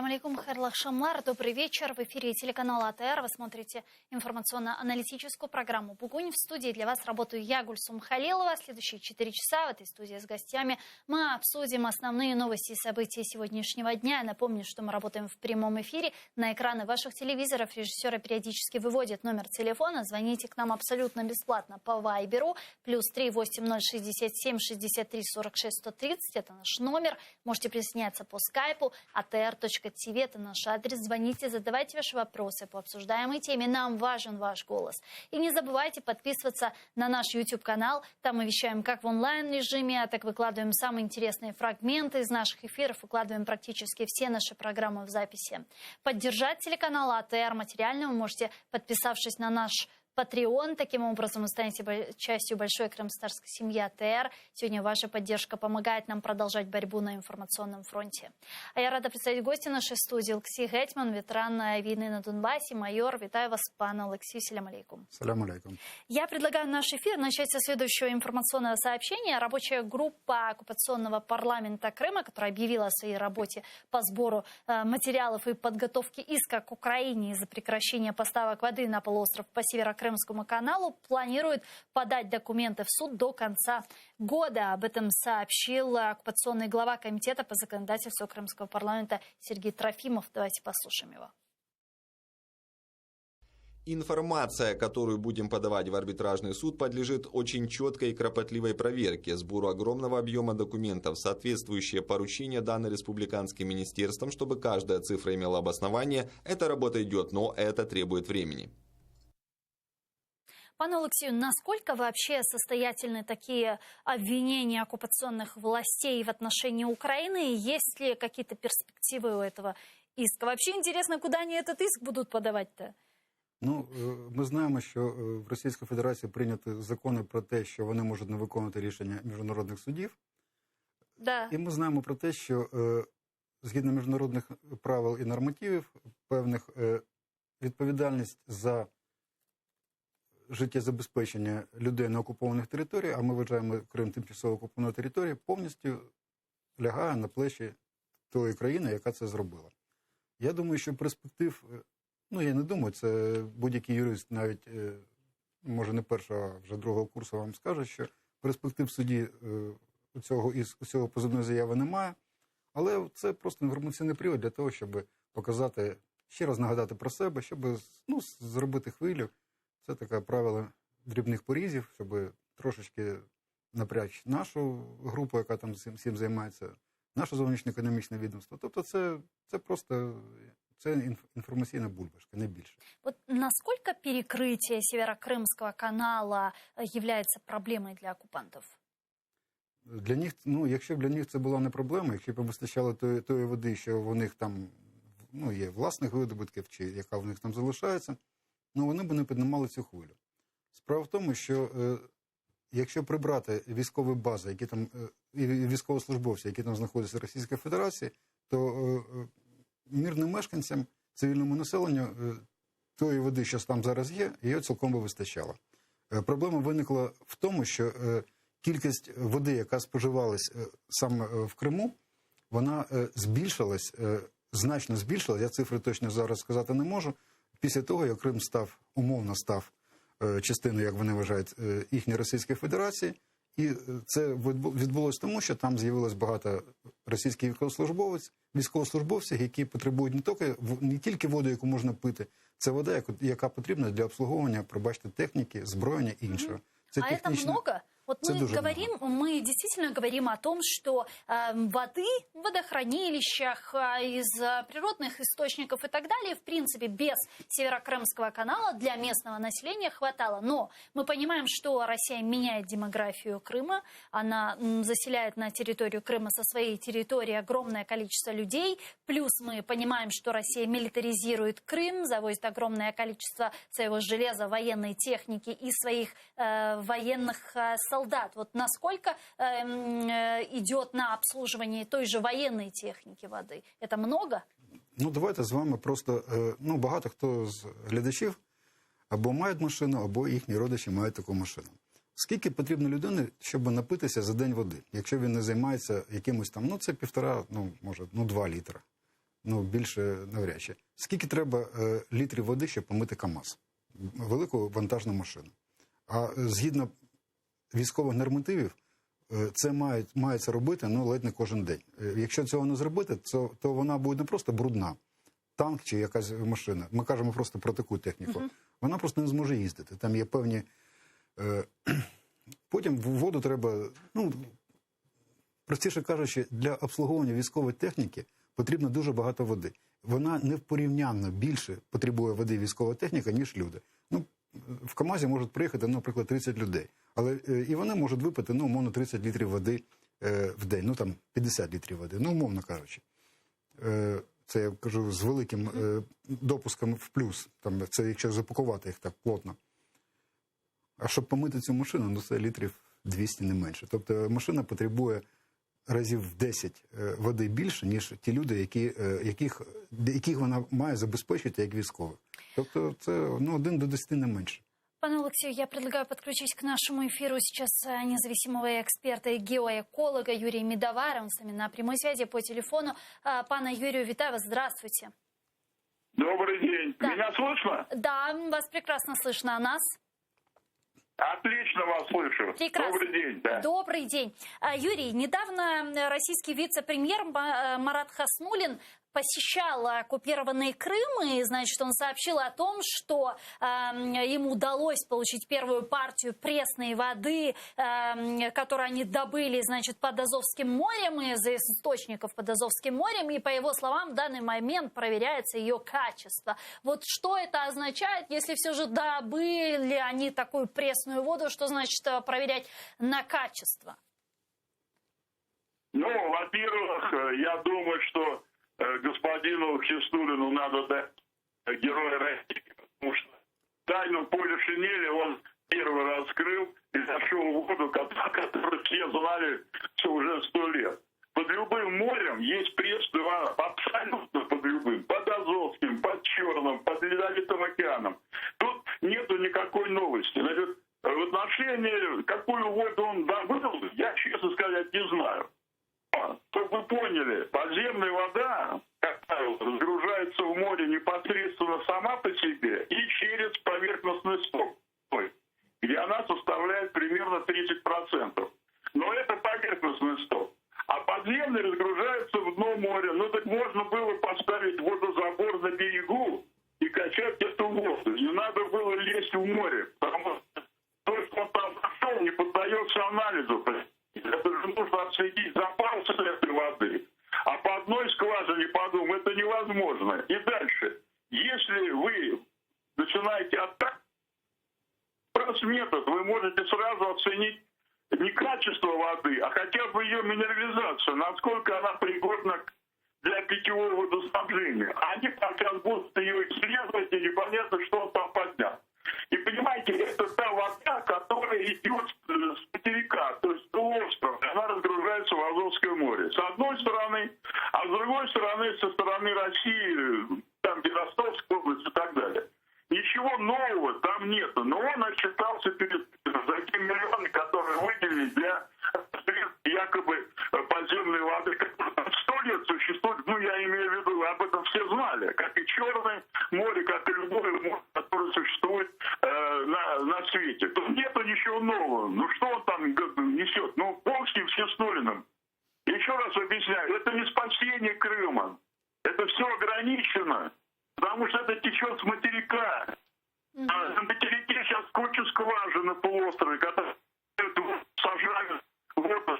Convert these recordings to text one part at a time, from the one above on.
Ассаляму алейкум, хайрлах шамлар. Добрый вечер. В эфире телеканала АТР. Вы смотрите информационно-аналитическую программу «Бугунь». В студии для вас работаю я, Гульсум Халилова. Следующие 4 часа в этой студии с гостями мы обсудим основные новости и события сегодняшнего дня. Я напомню, что мы работаем в прямом эфире. На экраны ваших телевизоров режиссеры периодически выводят номер телефона. Звоните к нам абсолютно бесплатно по Вайберу. +3 8067 63 46 130. Это наш номер. Можете присоединяться по скайпу. atr.tv – это наш адрес. Звоните, задавайте ваши вопросы по обсуждаемой теме. Нам важен ваш голос. И не забывайте подписываться на наш YouTube-канал. Там мы вещаем как в онлайн-режиме, так выкладываем самые интересные фрагменты из наших эфиров, выкладываем практически все наши программы в записи. Поддержать телеканал АТР материально вы можете, подписавшись на наш Patreon. Таким образом, вы станете частью большой крымстарской семьи АТР. Сегодня ваша поддержка помогает нам продолжать борьбу на информационном фронте. А я рада представить гостя нашей студии Олексій Гетьман, ветеран войны на Донбассе, майор. Витаю вас, пан Олексій. Салям алейкум. Салям алейкум. Я предлагаю наш эфир начать со следующего информационного сообщения. Рабочая группа оккупационного парламента Крыма, которая объявила о своей работе по сбору материалов и подготовке иска к Украине из-за прекращения поставок воды на полуостров по Северо-Крымскому каналу, планирует подать документы в суд до конца года. Об этом сообщил оккупационный глава комитета по законодательству Крымского парламента Сергей Трофимов. Давайте послушаем его. Информация, которую будем подавать в арбитражный суд, подлежит очень четкой и кропотливой проверке, сбору огромного объема документов, соответствующие поручения, данные республиканским министерством, чтобы каждая цифра имела обоснование. Эта работа идет, но это требует времени. Пане Олексію, насколько вообще состоятельны такие обвинения оккупационных властей в отношении Украины? Есть ли какие-то перспективы у этого иска? Вообще интересно, куда они этот иск будут подавать-то? Ну, ми знаємо, що в Російській Федерації прийняті закони про те, що вони можуть не виконувати рішення міжнародних судів. Да. І ми знаємо про те, що згідно міжнародних правил і нормативів, певних відповідальність за життєзабезпечення людей на окупованих територіях, а ми вважаємо Крим тимчасово окупованою територією, повністю лягає на плечі тої країни, яка це зробила. Я думаю, що перспектив, ну я не думаю, це будь-який юрист, навіть, може не першого, а вже другого курсу вам скаже, що перспектив в суді у цього позовної заяви немає, але це просто інформаційний привід для того, щоб показати, ще раз нагадати про себе, щоб зробити хвилю. Це таке правило дрібних порізів, щоб трошечки напрячь нашу групу, яка там всім займається, наше зовнішньоекономічне відомство. Тобто це просто информационная бульбашка, не більше. Вот насколько перекрытие Северокрымского канала является проблемой для оккупантов? Для них, ну, якщо б для них це була не проблема, якщо б вистачало тої води, що в них там, ну, є власних видобутків, чи яка в них там залишається, ну, вони б не піднімали цю хвилю. Справа в тому, що якщо прибрати військові бази, які там, і військовослужбовці, які там знаходяться в Російській Федерації, то мирним мешканцям, цивільному населенню тої води, що там зараз є, її цілком би вистачало. Проблема виникла в тому, що кількість води, яка споживалась саме в Криму, вона збільшилась, значно збільшилась, я цифри точно зараз сказати не можу, після того, як Крим умовно став частиною, як вони вважають, їхньої Російської Федерації. І це відбулося тому, що там з'явилось багато російських військовослужбовців, які потребують не тільки воду, яку можна пити, це вода, яка потрібна для обслуговування, пробачте, техніки, зброєння і іншого. Це это много? Вот мы действительно говорим о том, что воды в водохранилищах, из природных источников и так далее, в принципе, без Северокрымского канала для местного населения хватало. Но мы понимаем, что Россия меняет демографию Крыма, она заселяет на территорию Крыма со своей территории огромное количество людей, плюс мы понимаем, что Россия милитаризирует Крым, завозит огромное количество своего железа, военной техники и своих военных солдат. Вот насколько идет на обслуживание той же военной техники воды? Это много? Ну, давайте з вами просто, ну, багато хто з глядачів або мають машину, або їхні родичі мають таку машину. Скільки потрібно людини, щоб напитися за день води, якщо він не займається якимось там, ну, це 1,5, ну, може, 2 літра. Ну, більше навряд чи. Скільки треба літрів води, щоб помити КАМАЗ? Велику вантажну машину. А згідно військових нормативів, це мається робити, ну, ледь не кожен день. Якщо цього не зробити, то вона буде не просто брудна. Танк чи якась машина. Ми кажемо просто про таку техніку. Вона просто не зможе їздити. Там є певні... Потім в воду треба... Ну, простіше кажучи, для обслуговування військової техніки потрібно дуже багато води. Вона непорівнянно більше потребує води військова техніка, ніж люди. Ну, в КАМАЗі можуть приїхати, наприклад, 30 людей. Але і вони можуть випити, ну, умовно, 30 літрів води в день. Ну, там, 50 літрів води. Ну, умовно кажучи. Це, я кажу, з великим допуском в плюс. Там, це якщо запакувати їх так плотно. А щоб помити цю машину, ну, це літрів 200, не менше. Тобто машина потребує разів в 10 води більше, ніж ті люди, яких вона має забезпечити як військових. Тобто це, ну, 1 до 10 не менше. Пане Олексію, я предлагаю подключить к нашему эфиру сейчас независимого эксперта и геоэколога Юрия Медовара. Он с нами на прямой связи по телефону. Пана Юрию, витаю вас, здравствуйте. Добрый день. Да. Меня слышно? Да, вас прекрасно слышно. А нас? Отлично вас слышу. Прекрасно. Добрый день. Да. Добрый день. Юрий, недавно российский вице-премьер Марат Хаснуллин посещал оккупированный Крым, и, значит, он сообщил о том, что ему удалось получить первую партию пресной воды, которую они добыли, значит, под Азовским морем, из источников под Азовским морем, и, по его словам, в данный момент проверяется ее качество. Вот что это означает, если все же добыли они такую пресную воду, что значит проверять на качество? Ну, во-первых, я думаю, что господину Хиснуллину надо дать Героя России, потому что тайну поля шинели он первый раскрыл и зашел в воду, которую все знали уже 100 лет. Под любым морем есть пресная вода, абсолютно под любым, под Азовским, под Черным, под Ледовитым океаном. Тут нету никакой новости. Значит, в отношении, какую воду он добыл, я, честно сказать, не знаю. Чтобы вы поняли, подземная вода, как правило, разгружается в море непосредственно сама по себе и через поверхностный слой, где она составляет примерно 30%. Но это поверхностный слой. А подземный разгружается в дно моря. Ну так можно было поставить водозабор на берегу и качать эту воду. Не надо было лезть в море, потому что то, что он там нашел, не поддается анализу. Это же нужно отследить запасы этой воды. А по одной скважине, подумать, это невозможно. И дальше, если вы начинаете оттачивать метод, вы можете сразу оценить не качество воды, а хотя бы ее минерализацию, насколько она пригодна для питьевого водоснабжения. Они пока будут ее исследовать, и непонятно, что он там поднял. И понимаете, это та вода, которая идет с материка, то есть с острова, она разгружается в Азовское море. С одной стороны, а с другой стороны, со стороны России, там, где Ростовская область и так далее. Ничего нового там нет. Но он отчитался за те миллионы, которые выделили для якобы подземной воды, которая 100 лет существует. Ну, я имею в виду, об этом все знали. Как и Черное море, как и любое море, которое существует на свете. Тут нету ничего нового. Ну, что он там несет? Ну, бог с ним, с Хиснуллиным. Еще раз объясняю, это не спасение Крыма. Это все ограничено. Потому что это течет с материка. А на материке сейчас куча скважин на полуострове, которые сажают воду,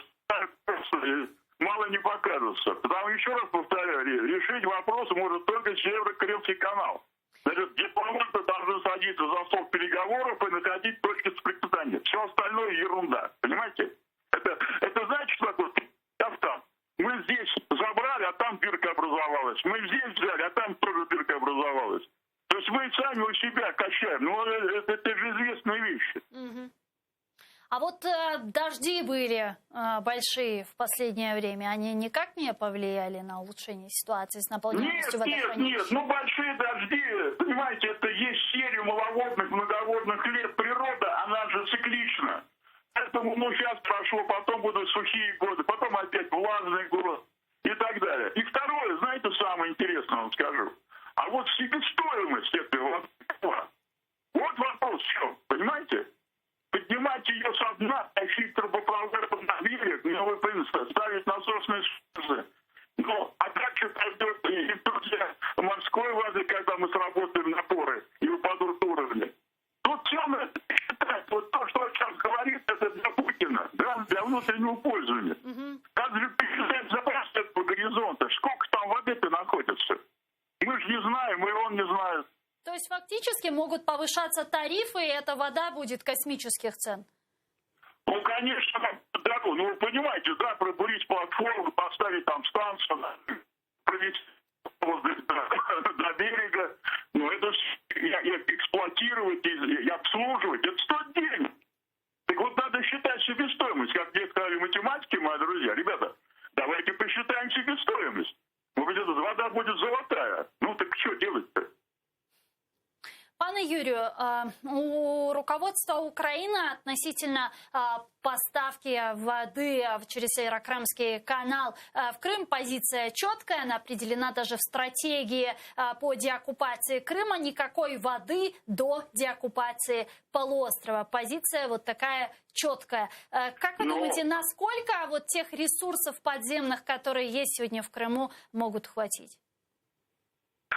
мало не покажется. Потому, еще раз повторяю, решить вопрос может только Северо-Карельский канал. Значит, дипломаты должны садиться за стол переговоров и находить точки соприкосновения. Все остальное ерунда. Понимаете? Это значит, что такое? Там. Мы здесь забрали, а там дырка образовалась. Мы здесь взяли, а там тоже дырка образовалась. То есть мы сами у себя качаем. Ну, это же известные вещи. А вот дожди были большие в последнее время. Они никак не повлияли на улучшение ситуации с наполняемостью водохранилища? Нет. Ну, большие дожди, понимаете, это есть серия маловодных, многоводных лет. Природа, она же циклична. Поэтому, ну, сейчас прошло, потом будут сухие годы, потом опять влажный год. и так далее. И второе, знаете, самое интересное вам скажу. А вот себестоимость этого, вот вопрос в чем, понимаете? Поднимать ее со дна, тащить трубопровод на берег, новый принцип, ставить насосные станции. Но отдача пойдет и друзья, морской воды, когда мы сработаем напоры и упадут уровни. Тут все надо считать. Вот то, что он сейчас говорит, это для Путина, да, для внутреннего пользования. Как же пересчитать запас этого горизонта? Сколько там воды-то находится? Мы же не знаем, и он не знает. То есть фактически могут повышаться тарифы, и эта вода будет космических цен? Ну, конечно, да, ну, вы понимаете, да, пробурить платформу, поставить там станцию, провести до берега, ну, это эксплуатировать и обслуживать, это стоит денег. Так вот, надо считать себестоимость, как мне сказали математики, мои друзья. Ребята, давайте посчитаем себестоимость. Ну, ведь эта вода будет золотая. Ну, так что делать-то? Пане Юрію, у руководства Украины относительно поставки воды через Северокрымский канал в Крым позиция четкая, она определена даже в стратегии по деоккупации Крыма. Никакой воды до деоккупации полуострова. Позиция вот такая четкая. Как вы думаете, насколько вот тех ресурсов подземных, которые есть сегодня в Крыму, могут хватить?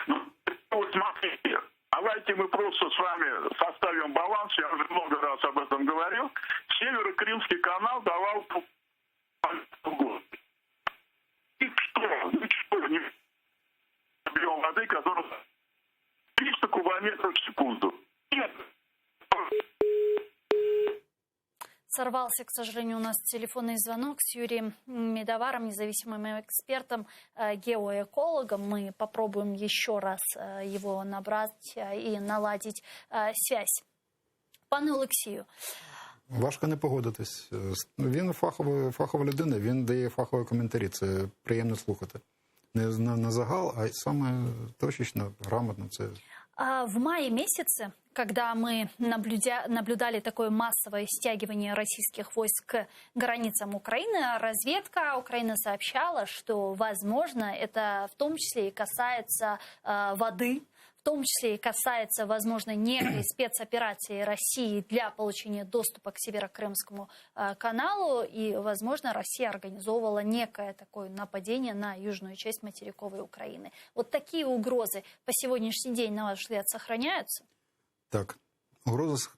Ну, вот смотрите. Давайте мы просто с вами составим баланс. Я уже много раз об этом говорил. Северо-Крымский канал давал год. И что? Не объем воды, который 300 кубометров в секунду. Нет. Сорвался, к сожалению, у нас телефонный звонок с Юрием Медоваром, независимым экспертом, геоэкологом. Мы попробуем еще раз его набрать и наладить связь. Пане Олексію. Важко не погодитись. Він фахова людина, він дає фахові коментарі. Це приємно слухати. Не на загал, а саме точечно, грамотно. Це... В мае месяце, когда мы наблюдали такое массовое стягивание российских войск к границам Украины, разведка Украины сообщала, что, возможно, это в том числе и касается воды, в том числе и касается, возможно, некой спецоперации России для получения доступа к Северокрымскому каналу. И, возможно, Россия организовывала некое такое нападение на южную часть материковой Украины. Вот такие угрозы по сегодняшний день, на ваш взгляд, сохраняются? Так,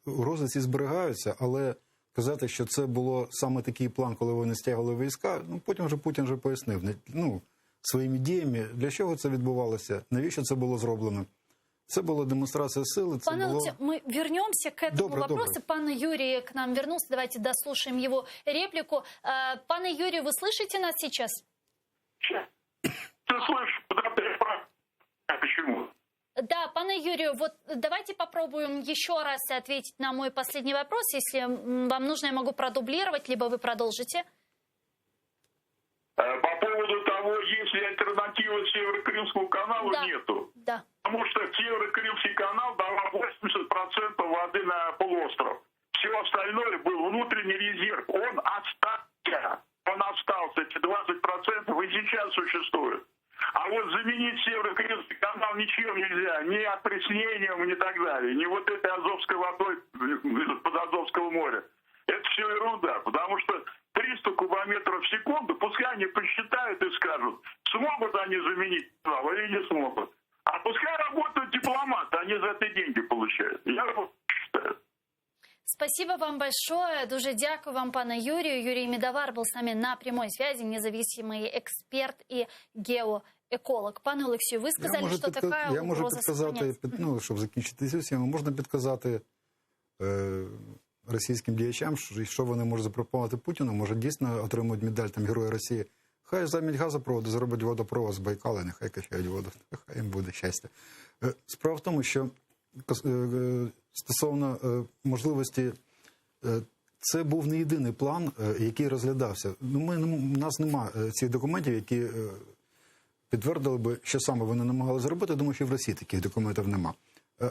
угрози ці зберігаються, але казати, що це було саме такий план, коли вони стягували війська, ну, потім вже Путін вже пояснив, ну, своїми діями, для чого це відбувалося, навіщо це було зроблено. Це була демонстрация силы. Пане Олексію, мы вернемся к этому вопросу. Пан Юрий к нам вернулся. Давайте дослушаем его реплику. Пане Юрий, вы слышите нас сейчас? Ты слышишь, почему? Да, пане Юрию, вот давайте попробуем еще раз ответить на мой последний вопрос. Если вам нужно, я могу продублировать, либо вы продолжите. По поводу того, есть ли альтернатива Северо-Крымскому каналу, да. Нету. Да. Потому что Северо-Крымский канал давал 80% воды на полуостров. Все остальное был внутренний резерв. Он остался. Эти 20% и сейчас существует. А вот заменить Северо-Крымский канал ничем нельзя. Ни опреснением, ни так далее. Ни вот этой азовской водой под Азовского моря. Это все ерунда. Потому что 300 кубометров в секунду, пускай они посчитают и скажут, смогут они заменить канал или не смогут. А пускай работают дипломаты, они за это деньги получают. Я вот считаю. Спасибо вам большое. Дуже дякую вам, пане Юрію. Юрій Медовар был с нами на прямой связи, независимый эксперт и геоэколог. Пане Олексію, ви сказали, що така я можу угроза підказати, ну, щоб закінчити цю тему, можна підказати російським діячам, що вони можуть запропонувати Путіну, може дійсно отримують медаль там Героя Росії. Хай замість газопроводу зробить водопровод з Байкала, нехай качають воду, хай їм буде щастя. Справа в тому, що стосовно можливості, це був не єдиний план, який розглядався. У нас нема цих документів, які підтвердили би, що саме вони намагали зробити. Думаю, що в Росії таких документів нема.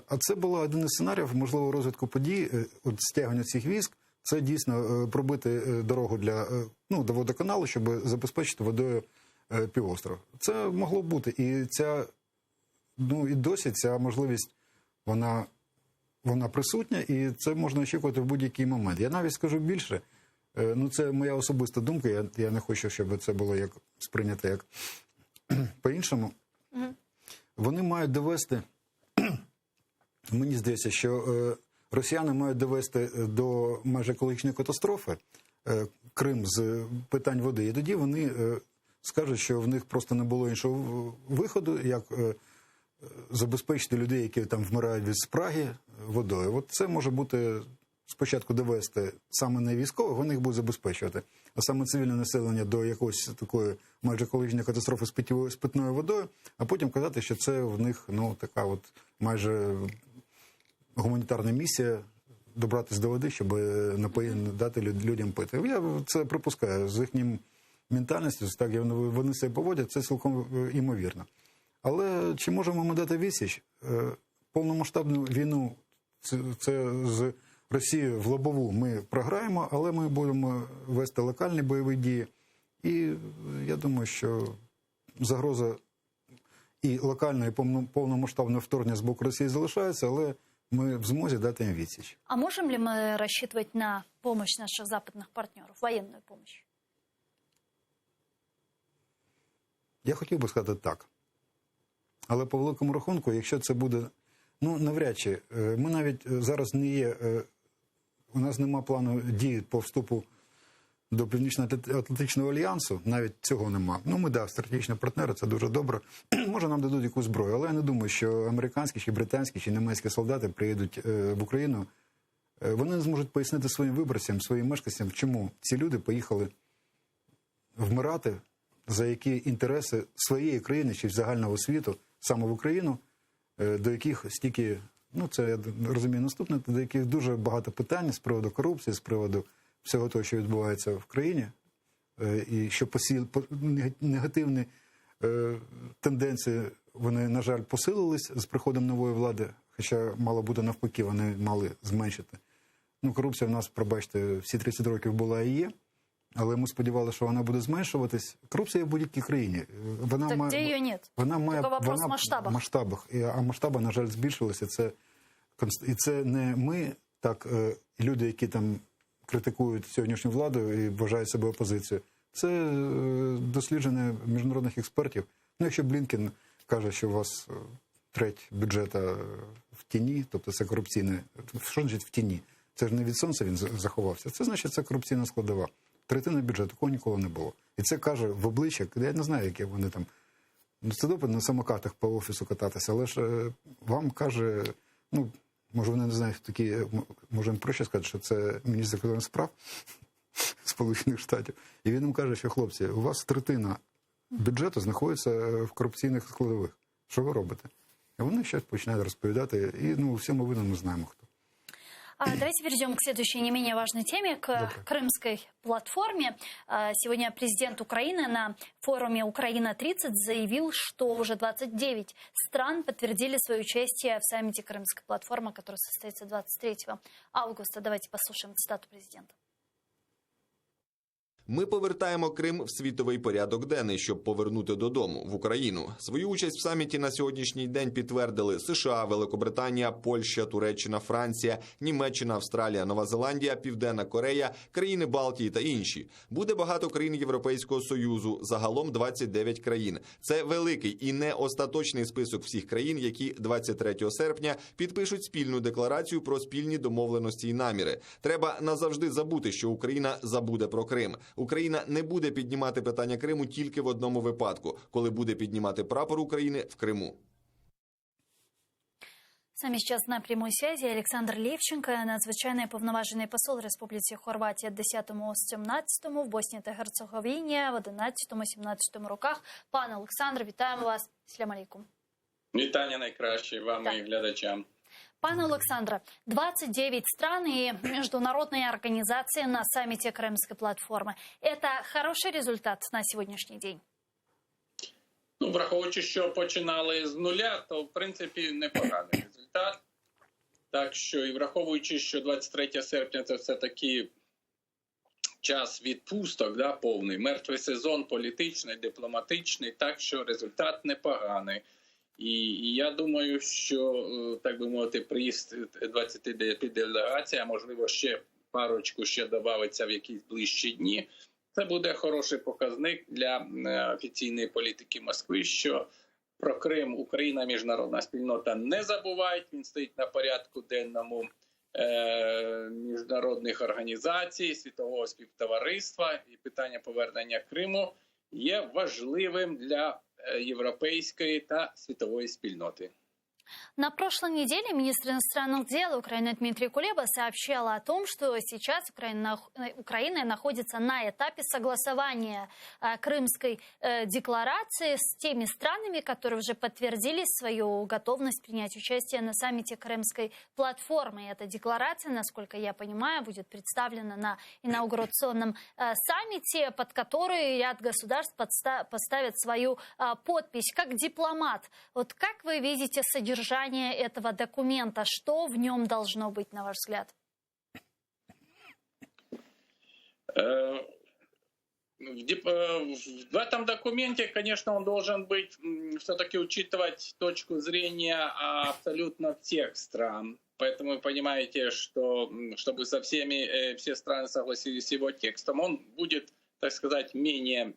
А це було один із сценаріїв можливого розвитку подій, от стягнення цих військ. Це дійсно пробити дорогу до водоканалу, щоб забезпечити водою півостров. Це могло бути. І і досі ця можливість, вона присутня, і це можна очікувати в будь-який момент. Я навіть скажу більше, це моя особиста думка, я не хочу, щоб це було сприйнято як по-іншому. Вони мають довести, мені здається, що росіяни мають довести до майже екологічної катастрофи Крим з питань води. І тоді вони скажуть, що в них просто не було іншого виходу, як забезпечити людей, які там вмирають від спраги, водою. От це може бути спочатку довести саме не військових, вони їх будуть забезпечувати, а саме цивільне населення до якоїсь такої майже екологічної катастрофи з питною водою, а потім казати, що це в них така от майже гуманітарна місія добратися до води, щоб дати людям пити. Я це припускаю. З їхнім ментальністю, так як вони себе поводять, це цілком імовірно. Але чи можемо ми дати відсіч? Повномасштабну війну це з Росією в лобову ми програємо, але ми будемо вести локальні бойові дії. І я думаю, що загроза і локальне, і повномасштабне вторгнення з боку Росії залишається, але мы в змозі дати им відсіч. А можем ли мы рассчитывать на помощь наших западных партнеров, военную помощь? Я хотів би сказати так. Але по великому рахунку, якщо це буде, навряд чи. Ми навіть зараз не є, у нас нема плану дії по вступу до Північно-Атлантичного альянсу, навіть цього нема. Ми, стратегічні партнери, це дуже добре. Може, нам дадуть якусь зброю, але я не думаю, що американські, чи британські, чи німецькі солдати приїдуть в Україну. Вони не зможуть пояснити своїм виборцям, своїм мешканцям, чому ці люди поїхали вмирати, за які інтереси своєї країни, чи загального світу, саме в Україну, до яких стільки, це я розумію наступне, до яких дуже багато питань з приводу корупції, з приводу всього того, що відбувається в країні, і що негативні тенденції, вони, на жаль, посилились з приходом нової влади, хоча мало бути навпаки, вони мали зменшити. Корупція в нас, пробачте, всі 30 років була і є, але ми сподівалися, що вона буде зменшуватись. Корупція є в будь-якій країні. Так де її нет? Вона має в масштабах. А масштаби, на жаль, збільшилися. І це не ми, так, люди, які там критикують сьогоднішню владу і вважають себе опозицією. Це дослідження міжнародних експертів. Якщо Блінкен каже, що у вас треть бюджету в тіні, тобто це корупційне, що значить в тіні? Це ж не від сонця він заховався. Це значить, це корупційна складова. Третина бюджету, такого ніколи не було. І це каже в обличчя, я не знаю, які вони там, це добре на самокатах по офісу кататися, але ж вам каже, може вони не знають, такі, може їм проще сказати, що це міністр закордонних справ Сполучених Штатів. І він їм каже, що, хлопці, у вас третина бюджету знаходиться в корупційних складових. Що ви робите? А вони щось починають розповідати, і всі ми видно не знаємо, хто. Давайте перейдем к следующей не менее важной теме, к крымской платформе. Сегодня президент Украины на форуме «Украина-30» заявил, что уже 29 стран подтвердили свое участие в саммите Крымской платформы, который состоится 23 августа. Давайте послушаем цитату президента. Ми повертаємо Крим в світовий порядок денний, щоб повернути додому, в Україну. Свою участь в саміті на сьогоднішній день підтвердили США, Великобританія, Польща, Туреччина, Франція, Німеччина, Австралія, Нова Зеландія, Південна Корея, країни Балтії та інші. Буде багато країн Європейського Союзу, загалом 29 країн. Це великий і не остаточний список всіх країн, які 23 серпня підпишуть спільну декларацію про спільні домовленості і наміри. Треба назавжди забути, що Україна забуде про Крим. Україна не буде піднімати питання Криму тільки в одному випадку, коли буде піднімати прапор України в Криму. С нами сейчас на прямой связи Олександр Левченко, надзвичайний повноважений посол Республіки Хорватія 10-17 в Боснії та Герцеговині в 11-17 роках. Пане Олександр, вітаємо вас. Ассаляму алейкум. Вітання найкраще вам і глядачам. Пане Олександре, 29 стран и международные организации на саммите Крымской платформы. Это хороший результат на сегодняшний день? Враховуючи, що починали з нуля, то в принципі непоганий результат. Так що, і враховуючи, що 23 серпня це все-таки час відпусток, да, повний, мертвий сезон політичний, дипломатичний, так що результат непоганий. І я думаю, що, так би мовити, приїзд 29 делегацій, а можливо ще парочку ще додається в якісь ближчі дні, це буде хороший показник для офіційної політики Москви, що про Крим Україна, міжнародна спільнота не забувають, він стоїть на порядку денному міжнародних організацій, світового співтовариства, і питання повернення Криму є важливим для європейської та світової спільноти. На прошлой неделе министр иностранных дел Украины Дмитрий Кулеба сообщал о том, что сейчас Украина находится на этапе согласования Крымской декларации с теми странами, которые уже подтвердили свою готовность принять участие на саммите Крымской платформы. И эта декларация, насколько я понимаю, будет представлена на инаугурационном саммите, под который ряд государств поставят свою подпись. Как дипломат, вот как вы видите содержание этого документа? Что в нем должно быть, на ваш взгляд? В этом документе, конечно, он должен быть, все-таки учитывать точку зрения абсолютно всех стран. Поэтому вы понимаете, что чтобы все страны согласились с его текстом, он будет, так сказать, менее,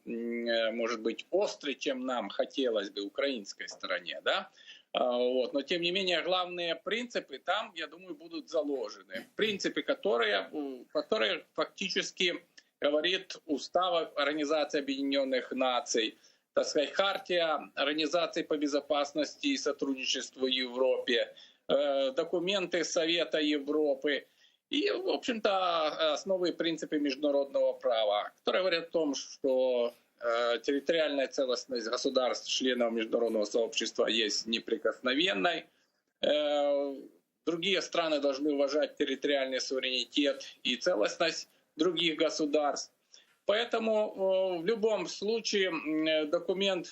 может быть, острый, чем нам хотелось бы украинской стороне, да? Вот. Но, тем не менее, главные принципы там, я думаю, будут заложены. Принципы, которые фактически говорит Устав Организации Объединенных Наций, так сказать, Хартия Организации по безопасности и сотрудничеству в Европе, документы Совета Европы и, в общем-то, основы и принципы международного права, которые говорят о том, что территориальная целостность государств, членов международного сообщества, есть неприкосновенной. Другие страны должны уважать территориальный суверенитет и целостность других государств. Поэтому в любом случае документ,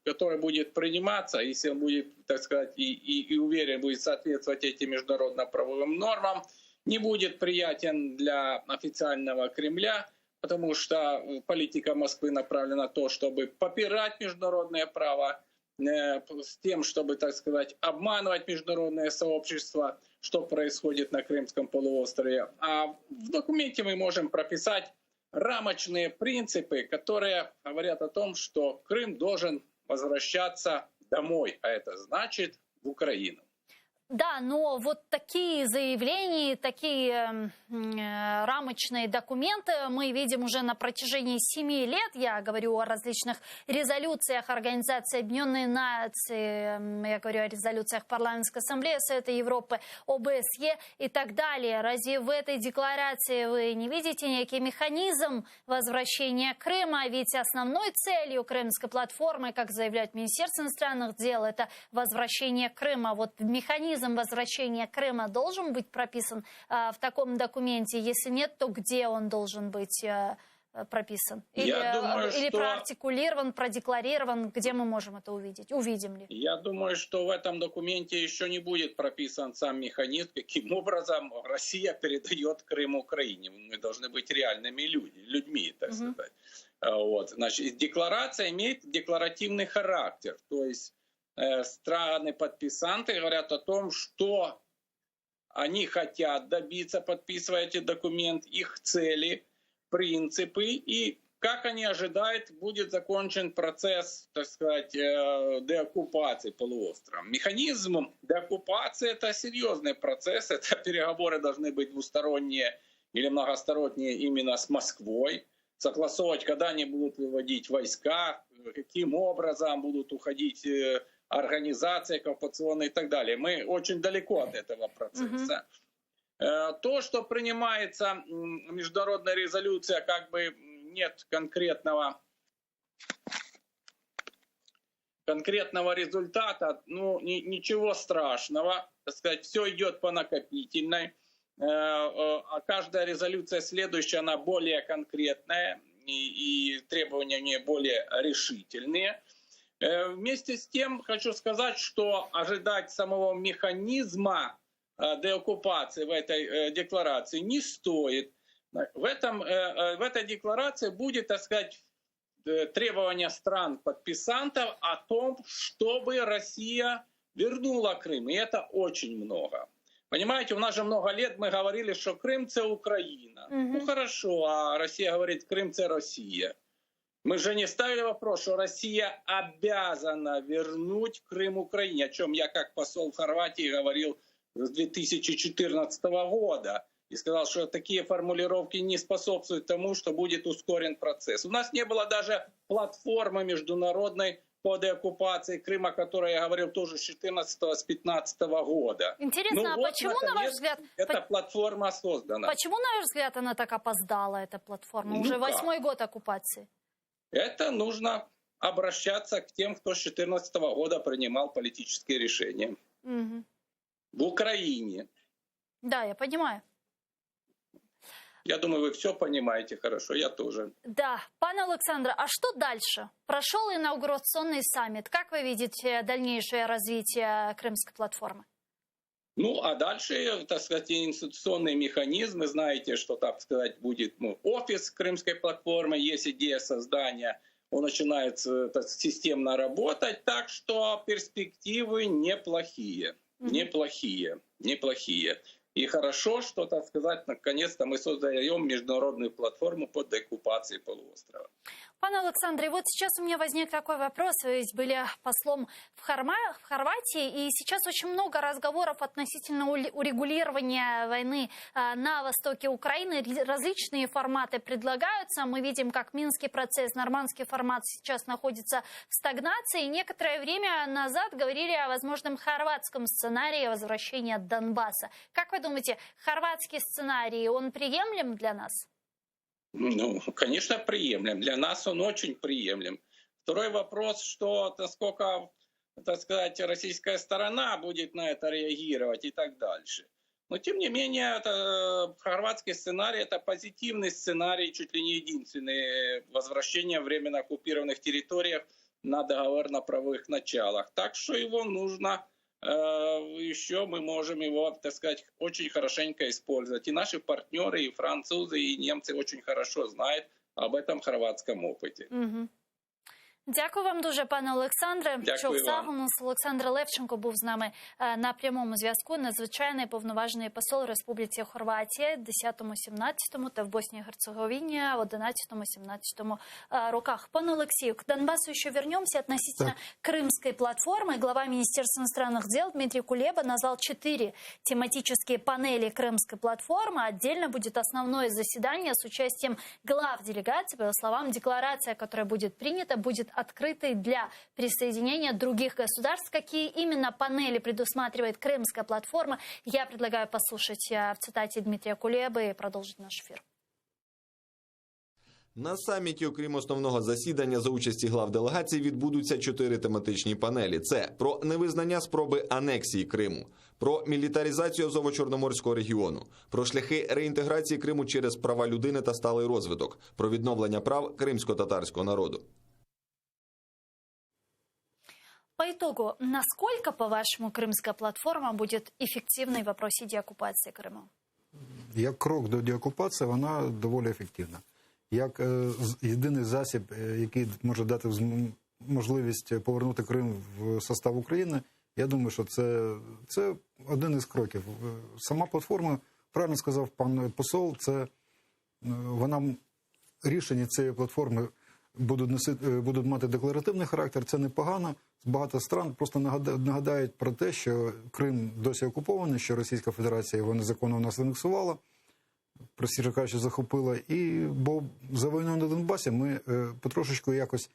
который будет приниматься, если он будет, так сказать, и уверен, будет соответствовать этим международно-правовым нормам, не будет приятен для официального Кремля, потому что политика Москвы направлена на то, чтобы попирать международное право, с тем, чтобы, так сказать, обманывать международное сообщество, что происходит на Крымском полуострове. А в документе мы можем прописать рамочные принципы, которые говорят о том, что Крым должен возвращаться домой, а это значит в Украину. Да, но вот такие заявления, такие рамочные документы мы видим уже на протяжении 7 лет. Я говорю о различных резолюциях Организации Объединенных Наций, я говорю о резолюциях Парламентской Ассамблеи Совета Европы, ОБСЕ и так далее. Разве в этой декларации вы не видите некий механизм возвращения Крыма? Ведь основной целью Крымской платформы, как заявляет Министерство иностранных дел, это возвращение Крыма. Вот механизм возвращения Крыма должен быть прописан в таком документе? Если нет, то где он должен быть прописан? Или проартикулирован, продекларирован? Где мы можем это увидеть? Увидим ли? Я думаю, что в этом документе еще не будет прописан сам механизм, каким образом Россия передает Крым Украине. Мы должны быть реальными людьми, так сказать. Вот. Значит, декларация имеет декларативный характер, то есть страны-подписанты говорят о том, что они хотят добиться, подписывая эти документы, их цели, принципы и как они ожидают, будет закончен процесс, так сказать, деоккупации полуострова. Механизм деоккупации – это серьезный процесс, это переговоры должны быть двусторонние или многосторонние именно с Москвой, согласовывать, когда они будут выводить войска, каким образом будут уходить организации оккупационные и так далее. Мы очень далеко от этого процесса. То, что принимается международная резолюция, как бы нет конкретного результата, ну, ничего страшного. Так сказать, все идет по накопительной. А каждая резолюция следующая, она более конкретная, и требования у нее более решительные. Вместе с тем хочу сказать, что ожидать самого механизма деоккупации в этой декларации не стоит, В этой декларации будет, так сказать, требование стран-подписантов о том, чтобы Россия вернула Крым. И это очень много. Понимаете, у нас же много лет мы говорили, что Крым – это Украина. Ну хорошо, а Россия говорит, Крым – это Россия. Мы же не ставили вопрос, что Россия обязана вернуть Крым Украине, о чем я как посол в Хорватии говорил с 2014 года. И сказал, что такие формулировки не способствуют тому, что будет ускорен процесс. У нас не было даже платформы международной по деоккупации Крыма, о которой я говорил тоже с 2014-2015 года. Интересно, ну, а вот, почему, наконец, на ваш взгляд... эта платформа создана? Почему, на ваш взгляд, она так опоздала, эта платформа? Ну Уже как? 8-й год оккупации. Это нужно обращаться к тем, кто с 2014 года принимал политические решения. Угу. В Украине. Да, я понимаю. Я думаю, вы все понимаете хорошо, я тоже. Да, пане Олександре, а что дальше? Прошел инаугурационный саммит. Как вы видите дальнейшее развитие Крымской платформы? Ну, а дальше, так сказать, институционные механизмы. Знаете, что, так сказать, будет офис Крымской платформы, есть идея создания, он начинает системно работать, так что перспективы неплохие, неплохие. И хорошо, что, так сказать, наконец-то мы создаем международную платформу по деоккупации полуострова. Пане Александре, вот сейчас у меня возник такой вопрос. Вы ведь были послом в Хорватии, и сейчас очень много разговоров относительно урегулирования войны на востоке Украины. Различные форматы предлагаются. Мы видим, как Минский процесс, нормандский формат сейчас находится в стагнации. Некоторое время назад говорили о возможном хорватском сценарии возвращения Донбасса. Как вы думаете, хорватский сценарий, он приемлем для нас? Ну, конечно, приемлем. Для нас он очень приемлем. Второй вопрос, что насколько, так сказать, российская сторона будет на это реагировать и так дальше. Но, тем не менее, это, хорватский сценарий – это позитивный сценарий, чуть ли не единственный, возвращение временно оккупированных территориях на договорно-правовых началах. Так что его нужно... еще мы можем его, так сказать, очень хорошенько использовать. И наши партнеры, и французы, и немцы очень хорошо знают об этом хорватском опыте. Угу. Дякую вам дуже, пане Олександре. Дякую вам. Олександр Левченко був з нами на прямому зв'язку. Надзвичайний повноважений посол Республіці Хорватія в 10-17 та в Боснии и Герцеговине в 11-17 роках. Пане Алексею, к Донбассу еще вернемся. Относительно Крымской платформы глава Министерства иностранных дел Дмитрий Кулеба назвал 4 тематические панели Крымской платформы. Отдельно будет основное заседание с участием глав делегаций. По его словам, декларация, которая будет принята, будет открытой для присоединения других государств. Какие именно панели предусматривает Крымская платформа, я предлагаю послушать в цитате Дмитрия Кулебы и продолжить наш эфир. На саміті, окрім основного засідання, за участі глав делегацій відбудуться 4 тематичні панелі. Це про невизнання спроби анексії Криму, про мілітаризацію Азово-Чорноморського регіону, про шляхи реінтеграції Криму через права людини та сталий розвиток, про відновлення прав кримсько-татарського народу. По итогу, насколько, по-вашему, Крымская платформа будет эффективной в вопросе деоккупации Крыма? Як крок до деокупації, вона доволі ефективна. Як єдиний засіб, який може дати можливість повернути Крим в состав України, я думаю, що це один із кроків. Сама платформа, правильно сказав пан посол, рішення цієї платформи будуть мати декларативний характер, це непогано. Багато стран просто нагадають про те, що Крим досі окупований, що Російська Федерація його незаконно у нас анексувала, простіше кажучи, захопила. Бо за війною на Донбасі ми потрошечку якось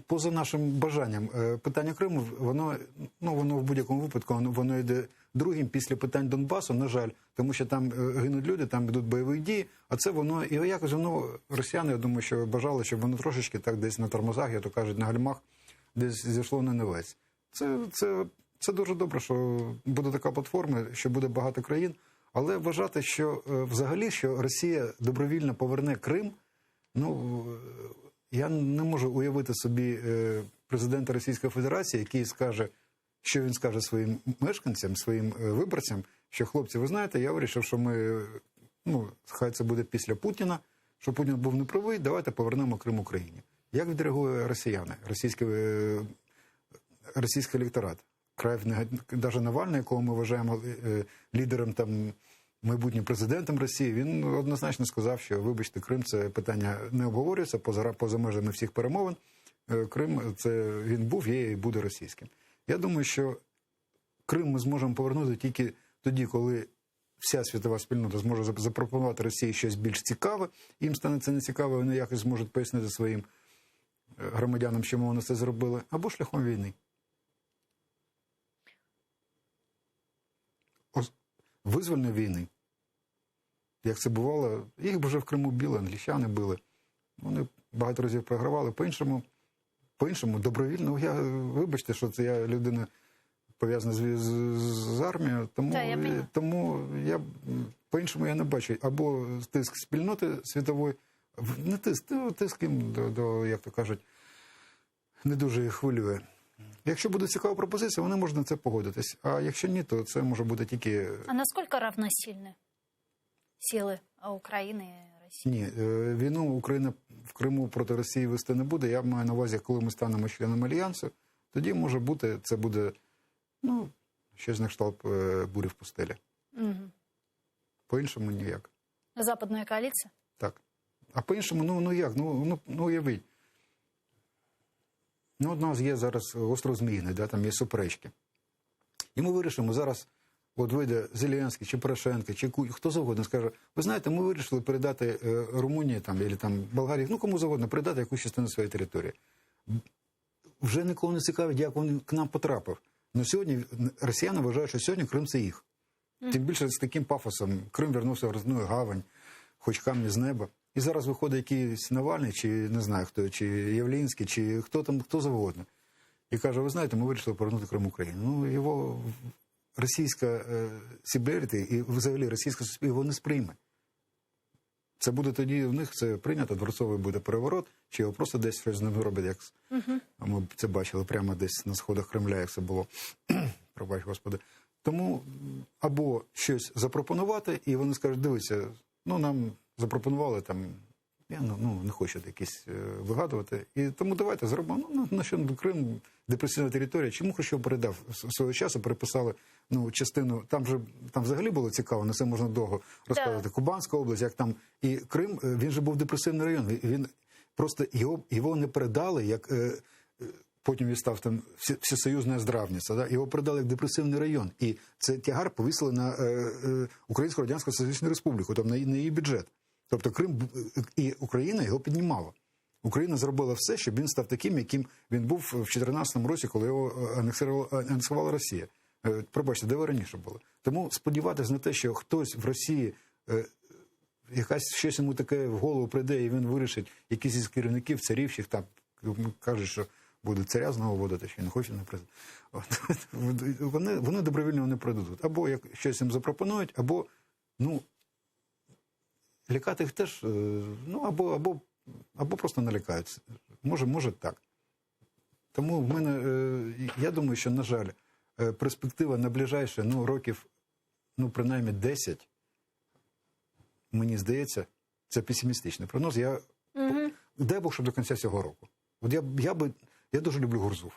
поза нашим бажанням. Питання Криму, воно в будь-якому випадку, воно йде другим після питань Донбасу, на жаль, тому що там гинуть люди, там йдуть бойові дії, а це воно, і якось росіяни, я думаю, що бажали, щоб воно трошечки так десь на тормозах, як то кажуть, на гальмах, десь зійшло на нівець. Це дуже добре, що буде така платформа, що буде багато країн, але вважати, що взагалі, що Росія добровільно поверне Крим, я не можу уявити собі президента Російської Федерації, який скаже, що він скаже своїм мешканцям, своїм виборцям, що, хлопці, ви знаєте, я вирішив, що ми ну, хай це буде після Путіна, що Путін був неправий, давайте повернемо Крим Україні. Як відреагує росіяни, російський електорат? Навіть Навальний, якого ми вважаємо лідером, там, майбутнім президентом Росії, він однозначно сказав, що, вибачте, Крим – це питання не обговорюється поза межами всіх перемовин. Крим – це він був, є і буде російським. Я думаю, що Крим ми зможемо повернути тільки тоді, коли вся світова спільнота зможе запропонувати Росії щось більш цікаве, їм стане це нецікаво, вони якось зможуть пояснити своїм громадянам, чому вони це зробили, або шляхом війни. Визвольної війни. Як це бувало, їх вже в Криму били, англічани били. Вони багато разів програвали. По-іншому, добровільно. Вибачте, що це я людина пов'язана з армією, тому я по-іншому я не бачу. Або тиск спільноти світової, не тиск їм до, як то кажуть, не дуже їх хвилює. Якщо буде цікава пропозиція, вони можуть на це погодитись. А якщо ні, то це може бути тільки... А наскільки равносильні сили України і Росії? Ні, війну Україна в Криму проти Росії вести не буде. Я маю на увазі, коли ми станемо членом Альянсу, тоді може бути, це буде, ну, щось на кшталт бурі в пустелі. Угу. По-іншому ніяк. Западної коаліції? Так. А по-іншому, ну як? Ну уявіть. Ну, от у нас є зараз остров Зміїний, да, там є суперечки. І ми вирішимо зараз, от вийде Зеленський, чи Порошенко, чи хто завгодно скаже, ви знаєте, ми вирішили передати Румунії, там, або там, Болгарії, ну кому завгодно, передати якусь частину своєї території. Вже нікого не цікавить, як він к нам потрапив. Но сьогодні росіяни вважають, що сьогодні Крим – це їх. Тим більше з таким пафосом. Крим вернувся в розну гавань, хоч камні з неба. І зараз виходить якийсь Навальний, чи не знаю хто, чи Явлінський, чи хто там, хто завгодно. І каже, ви знаєте, ми вирішили повернути Крим Україні. Ну, його російська сіберіти і взагалі російське суспільство його не сприйме. Це буде тоді, в них це прийнято, дворцовий буде переворот, чи його просто десь щось з ним робить, як ми це бачили прямо десь на сходах Кремля, як це було. Пробач, Господи. Тому або щось запропонувати, і вони скажуть, дивіться, ну нам запропонували там, я не хочу якісь вигадувати, і тому давайте зробимо, на що Крим, депресивна територія, чому Хрущов передав свого часу, переписали частину, там взагалі було цікаво, на це можна довго розказувати, Кубанська область, як там, і Крим, він же був депресивний район, він просто, його не передали, як... Потім він став там всесоюзна здравниця, да? Його передали як депресивний район. І це тягар повісили на Українську Радянську Соціалістичну Республіку, там, на її бюджет. Тобто Крим і Україна його піднімала. Україна зробила все, щоб він став таким, яким він був в 2014 році, коли його анексувала Росія. Пробачте, де ви раніше були? Тому сподіватися на те, що хтось в Росії, щось йому таке в голову прийде, і він вирішить, якісь із керівників, царівчих, там, кажуть, що буде царя знову вводити, що не хоче на президент. Вони добровільно не прийдуть. Або як щось їм запропонують, або, лякати їх теж, або просто налякаються. Може так. Тому в мене, я думаю, що, на жаль, перспектива на ближайші, років, принаймні 10, мені здається, це песимістичний прогноз. Дай Бог, щоб до кінця цього року. От я дуже люблю Гурзуф.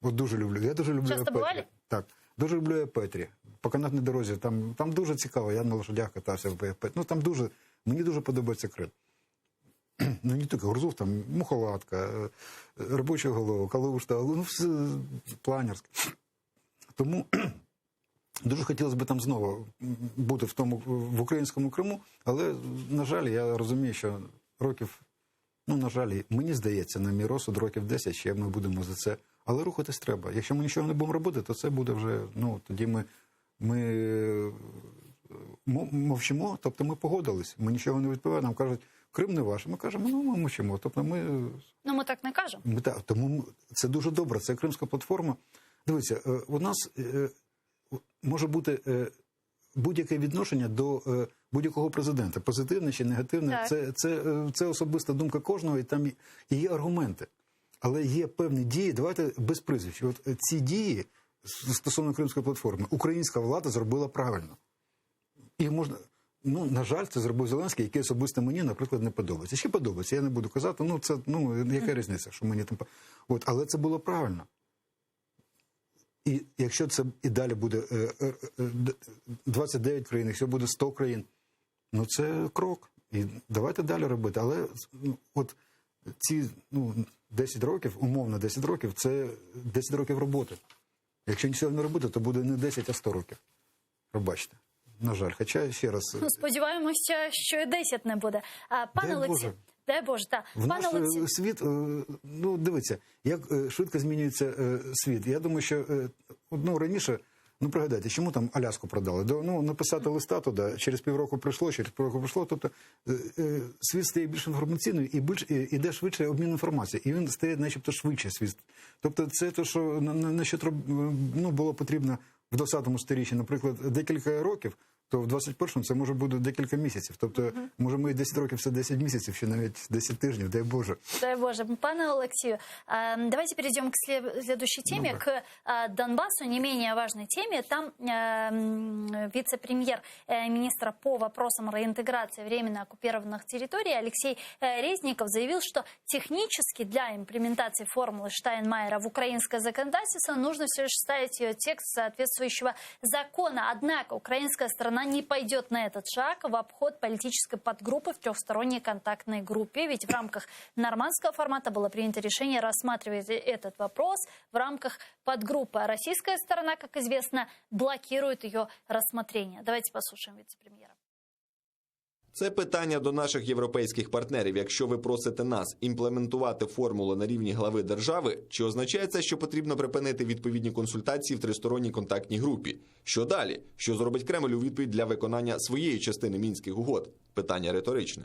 От дуже люблю. Я дуже люблю Часто бували? Так. Дуже люблю Епетрі. По канатній дорозі. Там дуже цікаво. Я на лошадях катався в Епетрі. Мені дуже подобається Крим. Не тільки Гурзуф, там Мухолатка, Робоча голова, Калушта, Планерськ. Тому дуже хотілося б там знову бути в українському Криму, але, на жаль, я розумію, що років, на жаль, мені здається, на мій розсуд, років 10 ще ми будемо за це. Але рухатись треба. Якщо ми нічого не будемо робити, то це буде вже, тоді ми мовчимо, тобто ми погодились. Ми нічого не відповідаємо. Нам кажуть, Крим не ваш. Ми кажемо, ми мовчимо. Тобто ми так не кажемо. Тому це дуже добре. Це Кримська платформа. Дивіться, у нас може бути будь-яке відношення до будь-якого президента. Позитивне чи негативне. Це особиста думка кожного, і там і є аргументи. Але є певні дії, давайте без прізвищ. От ці дії стосовно Кримської платформи українська влада зробила правильно. І можна, ну, на жаль, це зробив Зеленський, який особисто мені, наприклад, не подобається. Ще подобається, я не буду казати, ну, це, ну, яка різниця, що мені там... От, але це було правильно. І якщо це і далі буде 29 країн, якщо буде 100 країн, ну, це крок. І давайте далі робити. Але ну, от ці 10 років, умовно 10 років, це 10 років роботи. Якщо нічого не робити, то буде не 10, а 100 років. Пробачте. На жаль. Хоча, ще раз... Ну, сподіваємося, що і 10 не буде. Пане Олексію, дай Боже, так. В наш світ, ну, дивіться, як швидко змінюється світ. Я думаю, що раніше, ну, пригадайте, чому там Аляску продали? Ну, написати листа туди, через півроку прийшло, тобто світ стає більш інформаційною і іде швидше обмін інформацією. І він стає начебто швидше світ. Тобто це те, що на що було потрібно в 20-му сторіччі, наприклад, декілька років, то в 21-му це може бути декілька місяців. Тобто, може, ми 10 років, це 10 месяцев, ще навіть 10 тижнів, дай Боже. Дай Боже. Пане Алексею, давайте перейдем к следующей теме, к Донбассу, не менее важной теме. Там вице-премьер министра по вопросам реинтеграции временно оккупированных территорий Алексей Резников заявил, что технически для имплементации формулы Штайнмайера в украинское законодательство нужно все лишь вставить ее текст соответствующего закона. Однако украинская сторона не пойдет на этот шаг в обход политической подгруппы в трехсторонней контактной группе. Ведь в рамках нормандского формата было принято решение рассматривать этот вопрос в рамках подгруппы. А российская сторона, как известно, блокирует ее рассмотрение. Давайте послушаем вице-премьера. Це питання до наших європейських партнерів. Якщо ви просите нас імплементувати формулу на рівні глави держави, чи означає це, що потрібно припинити відповідні консультації в тристоронній контактній групі? Що далі? Що зробить Кремль у відповідь для виконання своєї частини Мінських угод? Питання риторичне.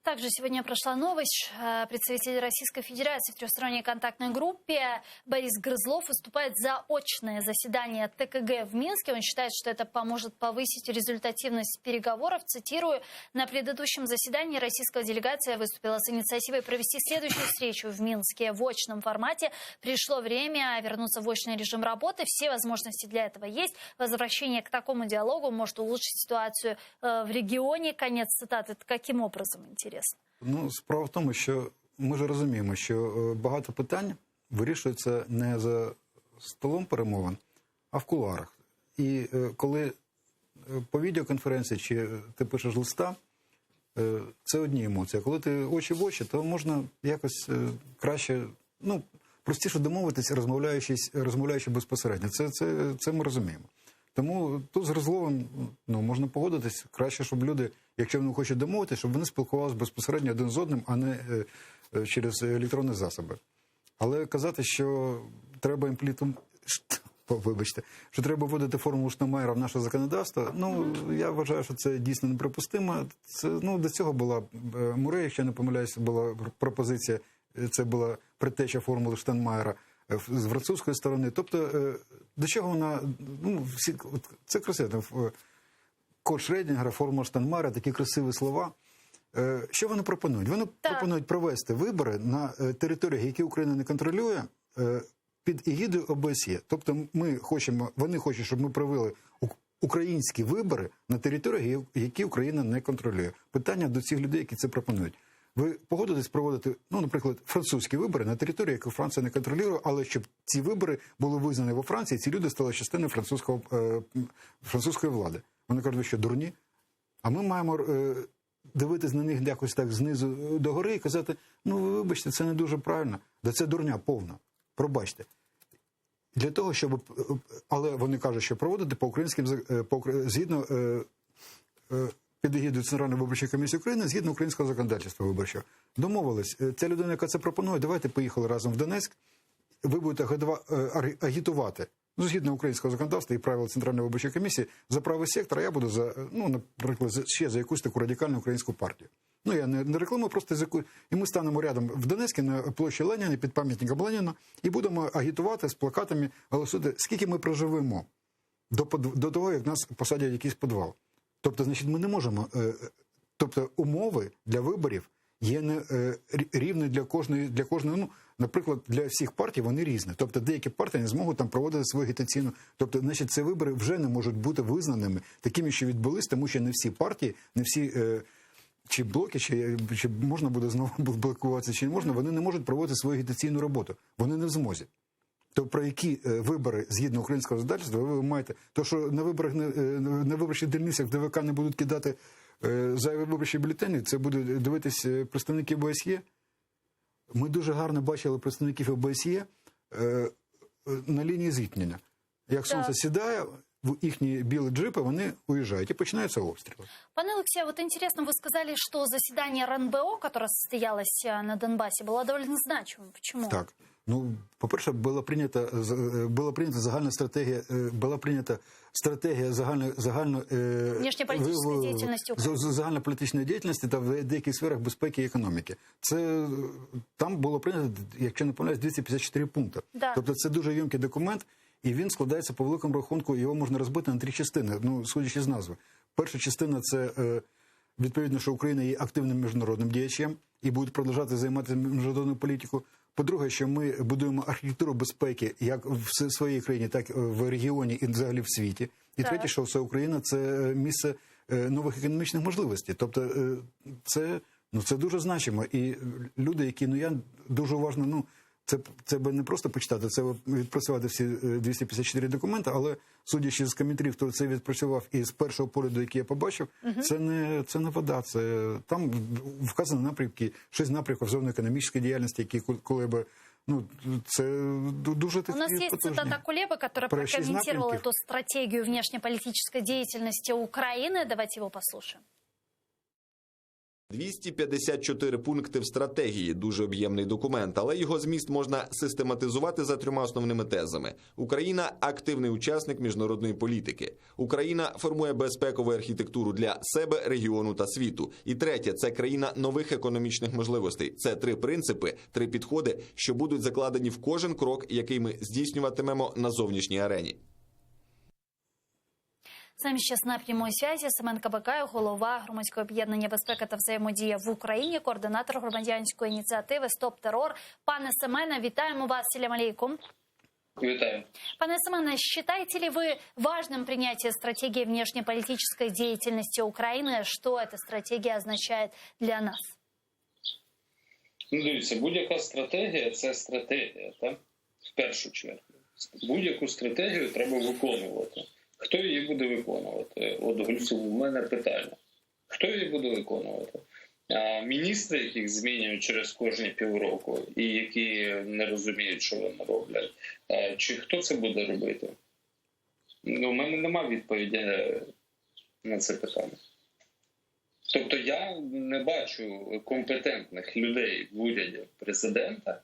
Также сегодня прошла новость. Представитель Российской Федерации в трехсторонней контактной группе Борис Грызлов выступает за очное заседание ТКГ в Минске. Он считает, что это поможет повысить результативность переговоров. Цитирую, на предыдущем заседании российская делегация выступила с инициативой провести следующую встречу в Минске в очном формате. Пришло время вернуться в очный режим работы. Все возможности для этого есть. Возвращение к такому диалогу может улучшить ситуацию в регионе. Конец цитаты. Это каким образом, интересно? Ну, справа в тому, що ми ж розуміємо, що багато питань вирішується не за столом перемовин, а в кулуарах. І коли по відеоконференції чи ти пишеш листа, це одні емоції. А коли ти очі в очі, то можна якось краще, ну, простіше домовитися, розмовляючи безпосередньо. Це ми розуміємо. Тому тут з Гризловим можна погодитись. Краще, щоб люди, якщо вони хочуть домовитися, щоб вони спілкувалися безпосередньо один з одним, а не через електронні засоби. Але казати, що треба що треба вводити формулу Штайнмайера в наше законодавство, ну, я вважаю, що це дійсно неприпустимо. Це, ну, до цього була Мурей, якщо я не помиляюся, була пропозиція, це була предтеча формули Штайнмайера з французької сторони. Тобто, до чого вона, ну, всі, це красиво, код Шредінгера, формула Штайнмайера, такі красиві слова. Що вони пропонують? Вони пропонують провести вибори на територіях, які Україна не контролює, під егідою ОБСЄ. Тобто вони хочуть, щоб ми провели українські вибори на територіях, які Україна не контролює. Питання до цих людей, які це пропонують. Ви погодитесь проводити, ну, наприклад, французькі вибори на території, яку Франція не контролює, але щоб ці вибори були визнані во Франції, ці люди стали частиною французької влади. Вони кажуть, що дурні. А ми маємо дивитись на них якось так знизу до гори і казати, ну, вибачте, це не дуже правильно. Да це дурня повна. Пробачте. Для того, щоб... Але вони кажуть, що проводити згідно під егідою Центральної виборчої комісії України, згідно українського законодавства виборчого. Домовились. Ця людина, яка це пропонує, давайте поїхали разом в Донецьк, ви будете агітувати, ну, згідно українського законодавства і правил Центральної виборчої комісії, за правий сектор, а я буду за, ну, наприклад, ще за якусь таку радикальну українську партію. Ну, я не рекламую, просто і ми станемо рядом в Донецьку на площі Леніна, під пам'ятником Леніна, і будемо агітувати з плакатами, голосувати, скільки ми проживемо до того, як нас посадять в якийсь підвал. Тобто, значить, ми не можемо, тобто умови для виборів є не рівні для кожної, ну, Наприклад, для всіх партій вони різні. Тобто деякі партії не зможуть там проводити свою агітаційну. Тобто, значить, ці вибори вже не можуть бути визнаними такими, що відбулись, тому що не всі партії, не всі чи блоки, чи можна буде знову блокуватися, чи не можна, вони не можуть проводити свою агітаційну роботу. Вони не в змозі. То про які вибори згідно українського законодавства ви маєте? То, що на виборах, на виборчих дільницях ДВК не будуть кидати зайві виборчі бюлетені, це будуть дивитись представники ОБСЄ. Ми дуже гарно бачили представників ОБСЄ на лінії зіткнення. Як сонце сідає, в їхні білі джипи, вони уїжджають і починаються обстріли. Пане Алексей, вот интересно, вы сказали, что заседание РНБО, которое состоялось на Донбассе, было довольно значимым. Почему? Так. Ну, по-перше, була прийнята загальна стратегія, внешнеполітичної діяльності України. Загальнополітичної діяльності та в деяких сферах безпеки і економіки. Там було прийнято, якщо не помиляюсь, 254 пункти. Да. Тобто це дуже ємкий документ, і він складається по великому рахунку, його можна розбити на 3 частини, ну, судячи з назви. Перша частина – це відповідно, що Україна є активним міжнародним діячем і буде продовжувати займатися міжнародною політикою. По-друге, що ми будуємо архітектуру безпеки як в своїй країні, так і в регіоні і взагалі в світі. І третє, що вся Україна – це місце нових економічних можливостей. Тобто це дуже значимо. І люди, які, я дуже уважно, це би не просто почитати, це відпрацювати всі 254 документи, але судячи з коментарів, хто це відпрацював і з першого погляду, який я побачив, це не вода, це там вказані напрямки, 6 напрямків зовнішньоекономічної діяльності, які Кулеба, це дуже такі. У нас есть цитата Кулебы, который прокомментировал эту стратегию внешнеполитической деятельности Украины. Давайте его послушаем. 254 пункти в стратегії – дуже об'ємний документ, але його зміст можна систематизувати за 3 основними тезами. Україна – активний учасник міжнародної політики. Україна формує безпекову архітектуру для себе, регіону та світу. І третє – це країна нових економічних можливостей. Це 3 принципи, 3 підходи, що будуть закладені в кожен крок, який ми здійснюватимемо на зовнішній арені. З нами зараз на прямій зв'язі Семен Кабакаєв, голова громадського об'єднання «Безпека та взаємодія в Україні», координатор громадянської ініціативи «Стоп терор». Пане Семене, вітаємо вас. Салям алейкум. Витаю. Пане Семене, считаете ли вы важным принятие стратегии внешнеполитической деятельности Украины? Что эта стратегия означает для нас? Дивіться, будь-яка стратегія – це стратегія, так? В першу чергу. Будь-яку стратегію треба виконувати. Хто її буде виконувати? От, Гульцю, в мене питання. Хто її буде виконувати? Міністри, яких змінюють через кожні півроку і які не розуміють, що вони роблять? Чи хто це буде робити? У мене немає відповіді на це питання. Тобто я не бачу компетентних людей в уряді президента,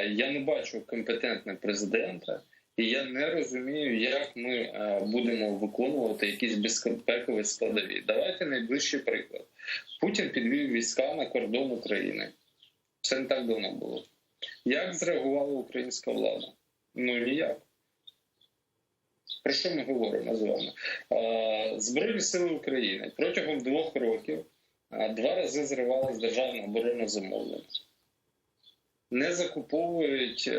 я не бачу компетентних президента, і я не розумію, як ми будемо виконувати якісь безпекові складові. Давайте найближчий приклад. Путін підвів війська на кордон України. Це не так давно було. Як зреагувала українська влада? Ніяк. Про що ми говоримо з вами? Збройні сили України протягом 2 років 2 рази зривалось державне оборонне замовлення. Не закуповують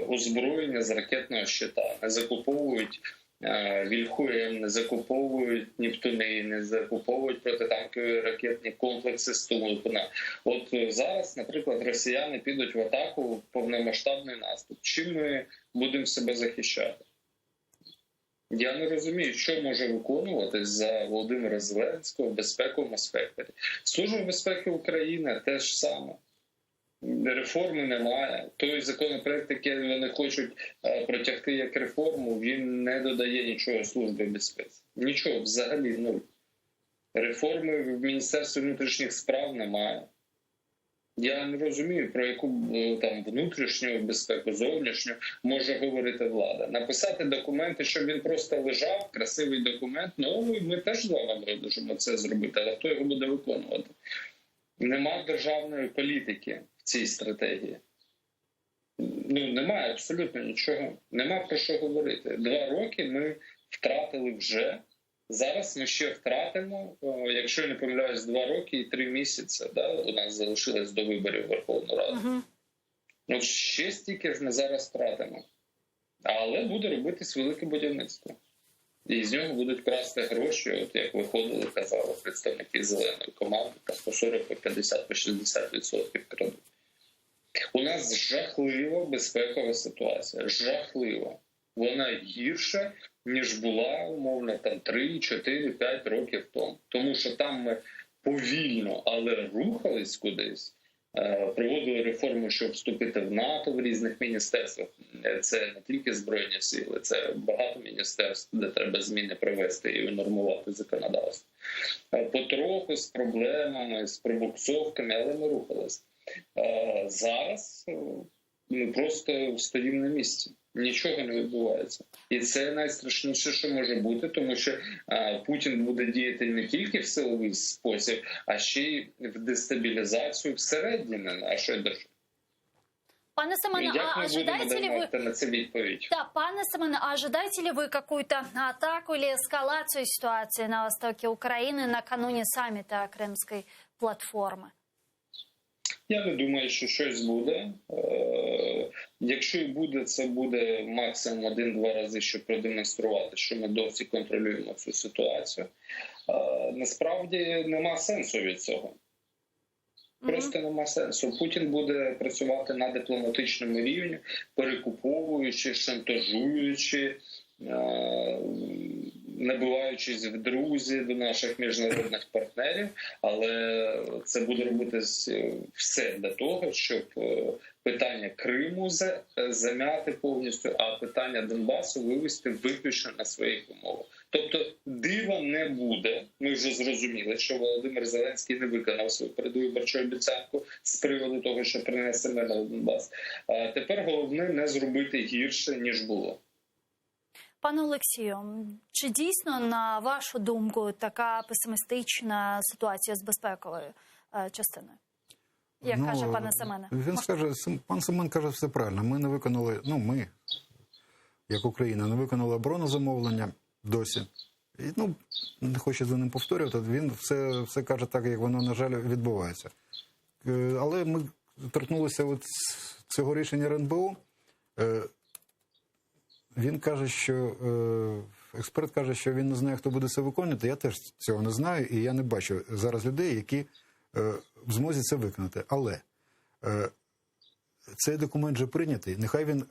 озброєння з ракетного щита, не закуповують Вільху-М, не закуповують Нептуни, не закуповують протитанкові ракетні комплекси Столупина. От зараз, наприклад, росіяни підуть в атаку в повномасштабний наступ. Чим ми будемо себе захищати? Я не розумію, що може виконувати за Володимира Зеленського в безпековому спектрі. Служба безпеки України теж саме. Реформи немає. Той законопроект, який вони хочуть протягти як реформу, він не додає нічого службі безпеці. Нічого, взагалі нуль. Реформи в Міністерстві внутрішніх справ немає. Я не розумію, про яку там внутрішню безпеку, зовнішню може говорити влада. Написати документи, щоб він просто лежав, красивий документ, ми теж з вами можемо це зробити, але хто його буде виконувати? Нема державної політики в цій стратегії. Немає абсолютно нічого. Нема про що говорити. 2 роки ми втратили вже. Зараз ми ще втратимо, якщо я не помиляюсь, 2 роки і 3 місяці. Да? У нас залишилось до виборів Верховної Ради. От ще стільки ж ми зараз втратимо. Але буде робитись велике будівництво. І з нього будуть красти гроші, от як виходили, казали представники зеленої команди, там по 40, по 50, по 60% крадуть. У нас жахлива безпекова ситуація. Жахлива. Вона гірша, ніж була, умовно, там 3, 4, 5 років тому. Тому що там ми повільно, але рухались кудись. Проводили реформи, щоб вступити в НАТО в різних міністерствах. Це не тільки Збройні сили, це багато міністерств, де треба зміни провести і унормувати законодавство. Потроху, з проблемами, з пробуксовками, але ми рухались. Зараз ми просто стоїмо на місці. Нічого не відбувається. І це найстрашніше, що може бути, тому що Путін буде діяти не тільки в силовий спосіб, а ще й в дестабілізацію всередині нашої держави. Пане Семене, а ожидаете ли вы... на це відповідь? Да, пане Семене, а ожидаете ли вы какую-то атаку или эскалацию ситуации на востоке Украины накануне саммита Кримской платформи? Я не думаю, що щось буде. Якщо і буде, це буде максимум 1-2 рази, щоб продемонструвати, що ми досі контролюємо цю ситуацію. Насправді нема сенсу від цього. Просто нема сенсу. Путін буде працювати на дипломатичному рівні, перекуповуючи, шантажуючи, набиваючись в друзі до наших міжнародних партнерів, але це буде робитись все для того, щоб питання Криму зам'яти повністю, а питання Донбасу вивести виключно на своїх умовах. Тобто дива не буде. Ми вже зрозуміли, що Володимир Зеленський не виконав свою передвиборчу обіцянку з приводу того, що принесе мир на Донбас. А тепер головне не зробити гірше, ніж було. Пане Олексію, чи дійсно, на вашу думку, така песимістична ситуація з безпековою частиною? Як каже пане Семене? Пан Семен каже все правильно. Ми не виконали, ми, як Україна, не виконали оборонозамовлення досі. І, не хочу за ним повторювати, він все каже так, як воно, на жаль, відбувається. Але ми торкнулися от цього рішення РНБО. Він каже, що експерт каже, що він не знає, хто буде це виконувати. Я теж цього не знаю, і я не бачу зараз людей, які в змозі це виконати. Але цей документ вже прийнятий. Нехай він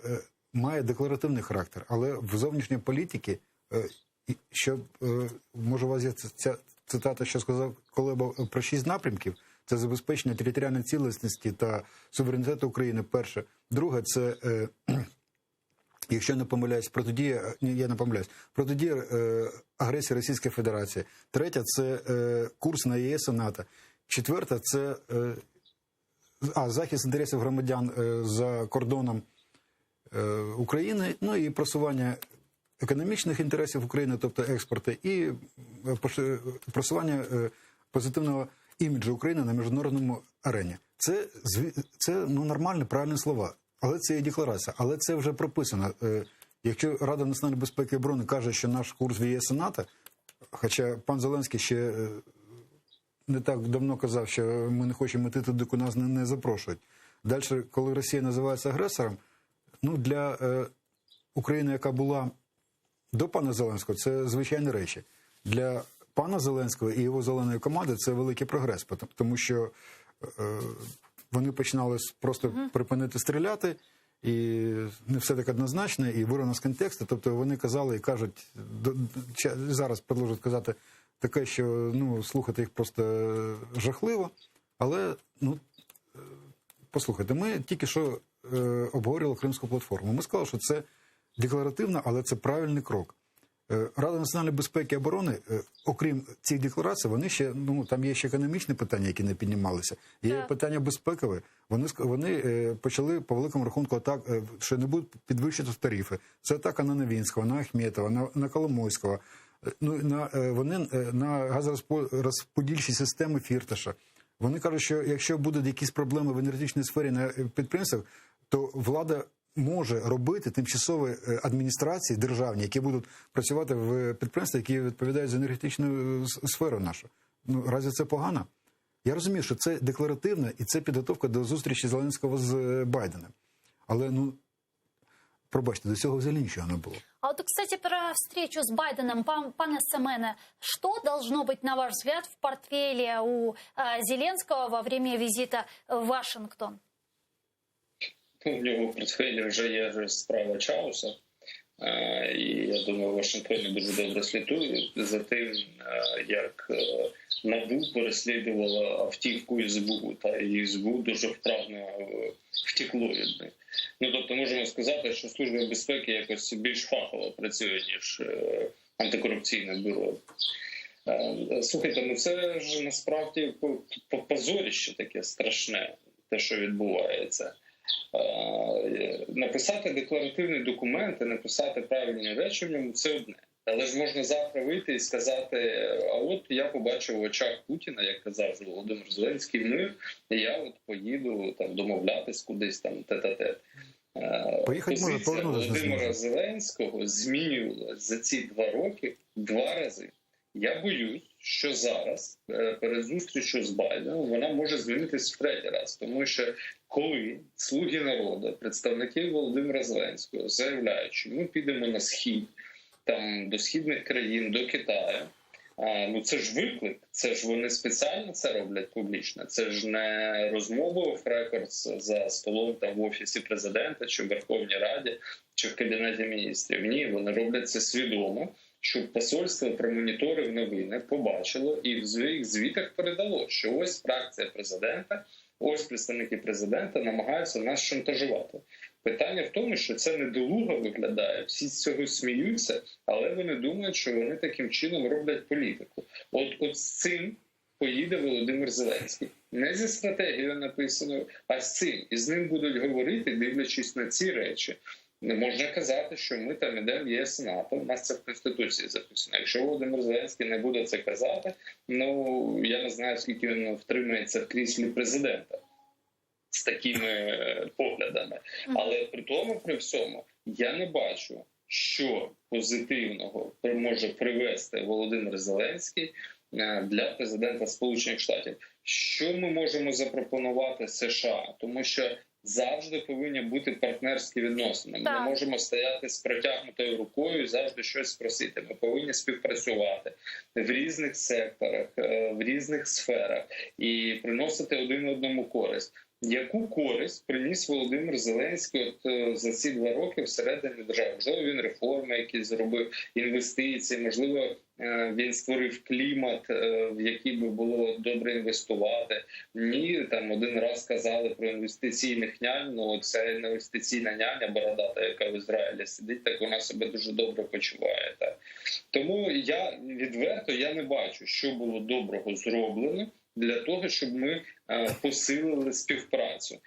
має декларативний характер, але в зовнішній політиці, що, може, у вас є ця цитата, що сказав Колеба про 6 напрямків, це забезпечення територіальної цілісності та суверенітету України, перше. Друге, це... Якщо не помиляюсь, протидія агресії Російської Федерації. Третє – це курс на ЄС і НАТО. Четверте – це захист інтересів громадян за кордоном України, і просування економічних інтересів України, тобто експорти, і просування позитивного іміджу України на міжнародному арені. Це нормальні, правильні слова. Але це є декларація. Але це вже прописано. Якщо Рада національної безпеки і оборони каже, що наш курс в ЄС і НАТО, хоча пан Зеленський ще не так давно казав, що ми не хочемо йти туди, куди нас не запрошують. Далі, коли Росія називається агресором, для України, яка була до пана Зеленського, це звичайні речі. Для пана Зеленського і його зеленої команди це великий прогрес, тому що вони починали просто припинити стріляти, і не все так однозначно, і вирвано з контексту. Тобто вони казали і кажуть, зараз продовжують казати таке, що слухати їх просто жахливо. Але, послухайте, ми тільки що обговорювали Кримську платформу. Ми сказали, що це декларативно, але це правильний крок. Рада національної безпеки і оборони, окрім цих декларацій, вони ще, там є ще економічні питання, які не піднімалися. Є питання безпекове. Вони почали по великому рахунку атак, що не будуть підвищити тарифи. Це атака на Новинського, на Ахметова, на Коломойського. Вони на газорозподільчі системи Фірташа. Вони кажуть, що якщо будуть якісь проблеми в енергетичній сфері на підприємствах, то влада може робити тимчасові адміністрації державні, які будуть працювати в підприємствах, які відповідають за енергетичну сферу нашу. Разве це погано? Я розумію, що це декларативно і це підготовка до зустрічі Зеленського з Байденом. Але, ну, пробачте, до цього взагалі нічого не було. А вот, кстати, про встречу с Байденом, пане Семене, что должно быть, на ваш взгляд, в портфеле у Зеленского во время визита в Вашингтон? У нього в портфелі вже є справа Чауса. І я думаю, в Вашингтоні дуже добре слідкують за тим, як НАБУ переслідувала автівку СБУ, і СБУ дуже вправно втекло від них. Ну, тобто можемо сказати, що Служба безпеки якось більш фахово працює, ніж антикорупційне бюро. Слухайте, ну це ж насправді позоріще таке страшне, те, що відбувається. Написати декларативні документи, написати правильні речі в ньому – це одне. Але ж можна завтра вийти і сказати, а от я побачив в очах Путіна, як казав Володимир Зеленський, мир, і я от поїду там домовлятись кудись там тет-а-тет. Позиція Володимира Зеленського змінювалася за ці 2 роки 2 рази. Я боюсь, що зараз, перед зустрічю з Байденом, вона може змінитись в 3-й раз. Тому що коли слуги народу, представники Володимира Зеленського заявляють, що ми підемо на схід, там, до східних країн, до Китаю, ну це ж виклик, це ж вони спеціально це роблять публічно, це ж не розмова оф-рекордс за столом там в Офісі Президента, чи в Верховній Раді, чи в Кабінеті міністрів. Ні, вони роблять це свідомо, щоб посольство промоніторив новини, побачило і в своїх звітах передало, що ось фракція президента, ось представники президента намагаються нас шантажувати. Питання в тому, що це недолуго виглядає, всі з цього сміються, але вони думають, що вони таким чином роблять політику. От з цим поїде Володимир Зеленський. Не зі стратегією написаною, а з цим. І з ним будуть говорити, дивлячись на ці речі. Не можна казати, що ми там ідемо в ЄС НАТО, у нас це в Конституції записано. Якщо Володимир Зеленський не буде це казати, ну, я не знаю, скільки він втримається в кріслі президента з такими поглядами. Але при тому, при всьому, я не бачу, що позитивного може привести Володимир Зеленський для президента Сполучених Штатів. Що ми можемо запропонувати США? Тому що завжди повинні бути партнерські відносини. Ми не можемо стояти з протягнутою рукою і завжди щось просити. Ми повинні співпрацювати в різних секторах, в різних сферах і приносити один одному користь. Яку користь приніс Володимир Зеленський за ці 2 роки всередині держави? Можливо, він реформи якісь зробив, інвестиції, можливо, він створив клімат, в який би було добре інвестувати. Ні, там один раз казали про інвестиційних нянь, ну ця інвестиційна няня бородата, яка в Ізраїлі сидить, так вона себе дуже добре почуває. Так. Тому я відверто не бачу, що було доброго зроблено для того, щоб ми посилили співпрацю.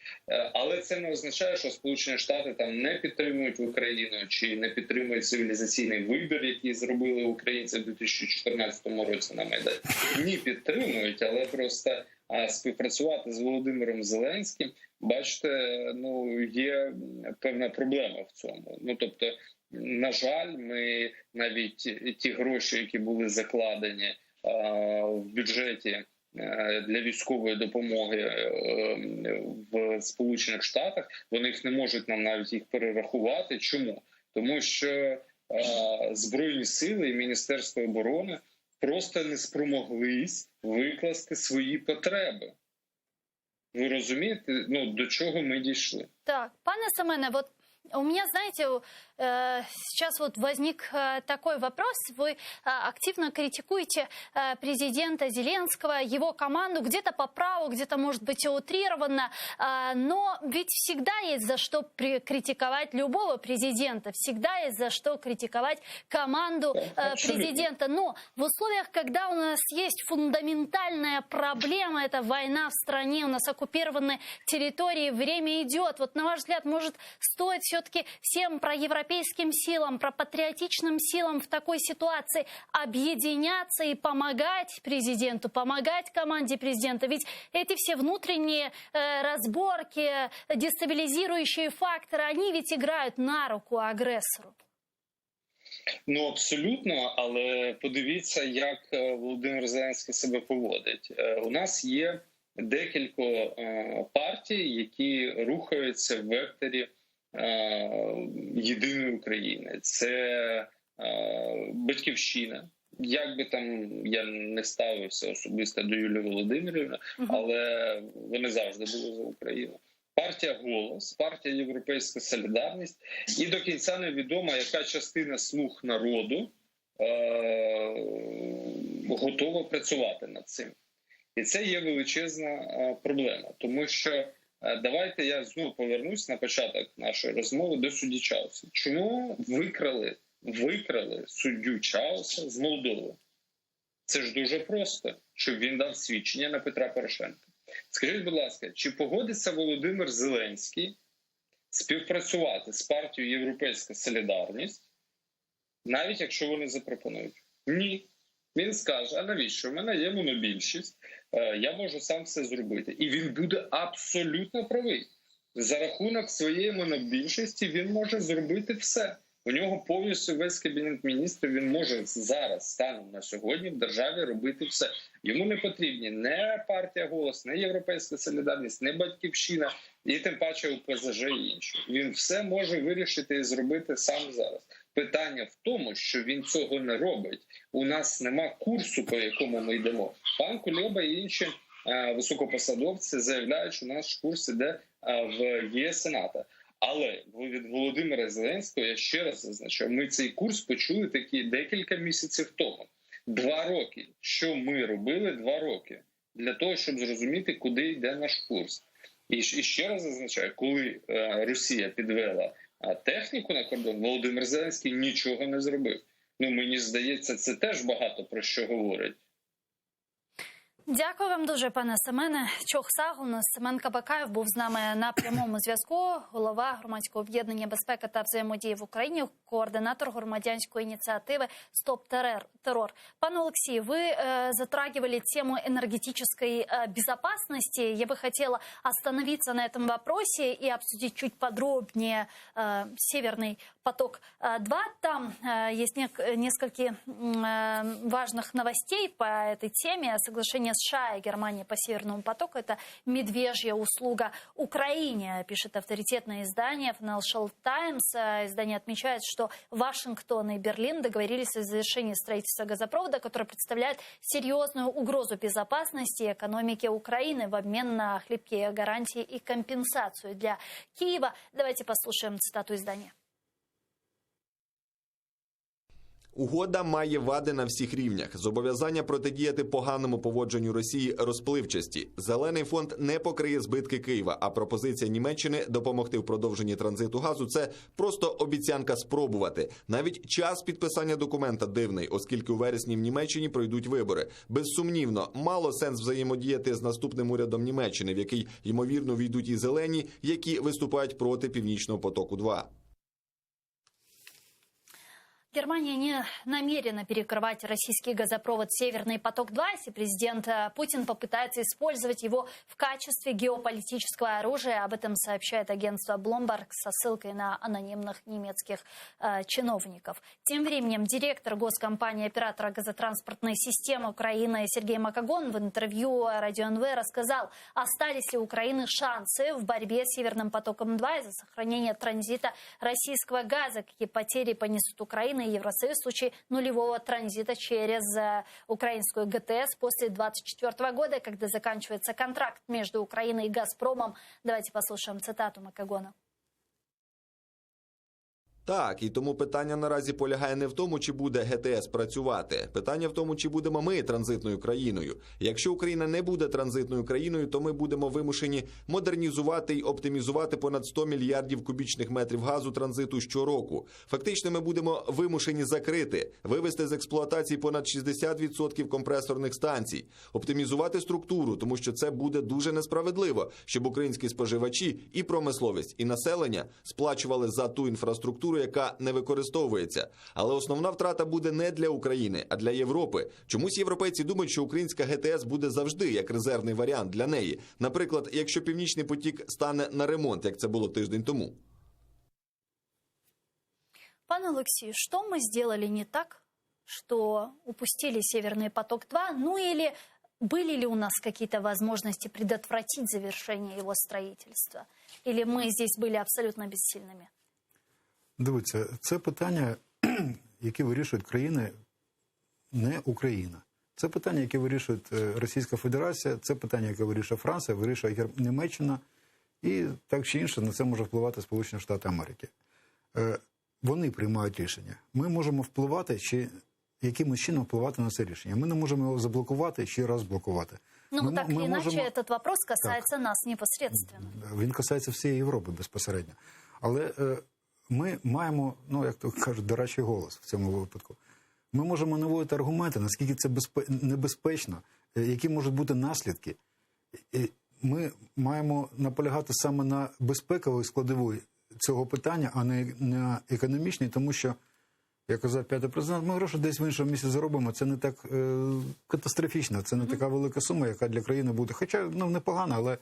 Але це не означає, що Сполучені Штати там не підтримують Україну чи не підтримують цивілізаційний вибір, який зробили українці в 2014 році на Майдані. Ні, підтримують, але просто співпрацювати з Володимиром Зеленським, бачите, ну є певна проблема в цьому. Ну, тобто, на жаль, ми навіть ті гроші, які були закладені в бюджеті для військової допомоги в Сполучених Штатах, вони їх не можуть нам навіть їх перерахувати. Чому? Тому що Збройні сили і Міністерство оборони просто не спромоглись викласти свої потреби. Ви розумієте, ну, до чого ми дійшли? Так, пане Семене, вот у меня, знаете, сейчас вот возник такой вопрос. Вы активно критикуете президента Зеленского, его команду, где-то по праву, где-то, может быть, утрированно. Но ведь всегда есть за что критиковать любого президента, всегда есть за что критиковать команду президента. Но в условиях, когда у нас есть фундаментальная проблема, это война в стране, у нас оккупированы территории, время идет. Вот на ваш взгляд, может, стоит все-таки всем проевропейским силам, пропатриотичным силам в такой ситуации объединяться и помогать президенту, помогать команде президента? Ведь эти все внутренние разборки, дестабилизирующие факторы, они ведь играют на руку агрессору. Ну, абсолютно, але подивіться, як Володимир Зеленський себе поводить. У нас є декілька партій, які рухаються в векторі єдиної України, це Батьківщина. Як би там я не ставився особисто до Юлії Володимирівни, але вони завжди були за Україну. Партія «Голос», партія «Європейська солідарність» і до кінця невідомо, яка частина «Слуг народу» готова працювати над цим. І це є величезна проблема, тому що давайте я знову повернусь на початок нашої розмови до судді Чауса. Чому викрали суддю Чауса з Молдови? Це ж дуже просто, щоб він дав свідчення на Петра Порошенка. Скажіть, будь ласка, чи погодиться Володимир Зеленський співпрацювати з партією «Європейська солідарність», навіть якщо вони запропонують? Ні. Він скаже, а навіщо? У мене є монобільшість, я можу сам все зробити. І він буде абсолютно правий. За рахунок своєї монобільшості він може зробити все. У нього повністю весь Кабінет міністрів, він може зараз, станом на сьогодні, в державі робити все. Йому не потрібні не партія «Голос», не Європейська солідарність, не Батьківщина, і тим паче ОПЗЖ і інші. Він все може вирішити і зробити сам зараз. Питання в тому, що він цього не робить. У нас нема курсу, по якому ми йдемо. Пан Кулеба і інші високопосадовці заявляють, що наш курс іде в ЄС і НАТО. Але від Володимира Зеленського, я ще раз зазначаю, ми цей курс почули такі декілька місяців тому. 2 роки. Що ми робили 2 роки? Для того, щоб зрозуміти, куди йде наш курс. І ще раз зазначаю, коли Росія підвела техніку на кордон, Володимир Зеленський нічого не зробив. Мені здається, це теж багато про що говорить. Дякую вам дуже, пане Семене. Чох Сагун, Семен Кабакаєв був з нами на прямому зв'язку. Голова громадського об'єднання «Безпека та взаємодія в Україні», координатор громадянської инициативы «Стоп террор». Пане Алексей, вы затрагивали тему энергетической безопасности. Я бы хотела остановиться на этом вопросе и обсудить чуть подробнее «Северный поток-2». Там есть несколько важных новостей по этой теме. Соглашение США и Германии по Северному потоку – это медвежья услуга Украине, пишет авторитетное издание Financial Times. Издание отмечает, что Вашингтон и Берлин договорились о завершении строительства газопровода, который представляет серьезную угрозу безопасности и экономике Украины в обмен на хлипкие гарантии и компенсацию для Киева. Давайте послушаем цитату издания. Угода має вади на всіх рівнях. Зобов'язання протидіяти поганому поводженню Росії розпливчасті. Зелений фонд не покриє збитки Києва, а пропозиція Німеччини допомогти в продовженні транзиту газу – це просто обіцянка спробувати. Навіть час підписання документа дивний, оскільки у вересні в Німеччині пройдуть вибори. Безсумнівно, мало сенс взаємодіяти з наступним урядом Німеччини, в який, ймовірно, війдуть і зелені, які виступають проти Північного потоку-2. Германия не намерена перекрывать российский газопровод «Северный поток-2», если президент Путин попытается использовать его в качестве геополитического оружия. Об этом сообщает агентство Bloomberg со ссылкой на анонимных немецких чиновников. Тем временем директор госкомпании оператора газотранспортной системы Украины Сергей Макогон в интервью Радио НВ рассказал, остались ли у Украины шансы в борьбе с «Северным потоком-2» из-за сохранения транзита российского газа, какие потери понесут Украина и Евросоюз в случае нулевого транзита через украинскую ГТС после 2024 года, когда заканчивается контракт между Украиной и «Газпромом». Давайте послушаем цитату Макогона. Так, і тому питання наразі полягає не в тому, чи буде ГТС працювати. Питання в тому, чи будемо ми транзитною країною. Якщо Україна не буде транзитною країною, то ми будемо вимушені модернізувати і оптимізувати понад 100 мільярдів кубічних метрів газу транзиту щороку. Фактично ми будемо вимушені закрити, вивести з експлуатації понад 60% компресорних станцій, оптимізувати структуру, тому що це буде дуже несправедливо, щоб українські споживачі і промисловість, і населення сплачували за ту інфраструктуру, яка не використовується. Але основна втрата буде не для України, а для Європи. Чомусь європейці думають, що українська ГТС буде завжди як резервний варіант для неї. Наприклад, якщо Північний потік стане на ремонт, як це було тиждень тому. Пане Олексію, что мы сделали не так, что упустили «Северный поток-2», ну или были ли у нас какие-то возможности предотвратить завершение его строительства? Или мы здесь были абсолютно бессильными? Дивіться, це питання, які вирішують країни, не Україна. Це питання, яке вирішує Російська Федерація, це питання, яке вирішує Франція, вирішує Німеччина, і так чи інше на це може впливати Сполучені Штати Америки. Вони приймають рішення. Ми можемо впливати, чи якимось чином впливати на це рішення. Ми не можемо його заблокувати чи розблокувати. Ну, так или иначе, этот вопрос касается нас непосредственно. Він касається всієї Європи безпосередньо. Але ми маємо, ну, як то кажуть, дорадчий голос в цьому випадку. Ми можемо наводити аргументи, наскільки це небезпечно, які можуть бути наслідки. Ми маємо наполягати саме на безпековій складовій цього питання, а не на економічній, тому що, як казав п'ятий президент, ми гроші десь в іншому місці заробимо, це не так катастрофічно, це не така велика сума, яка для країни буде. Хоча, ну, непогано, але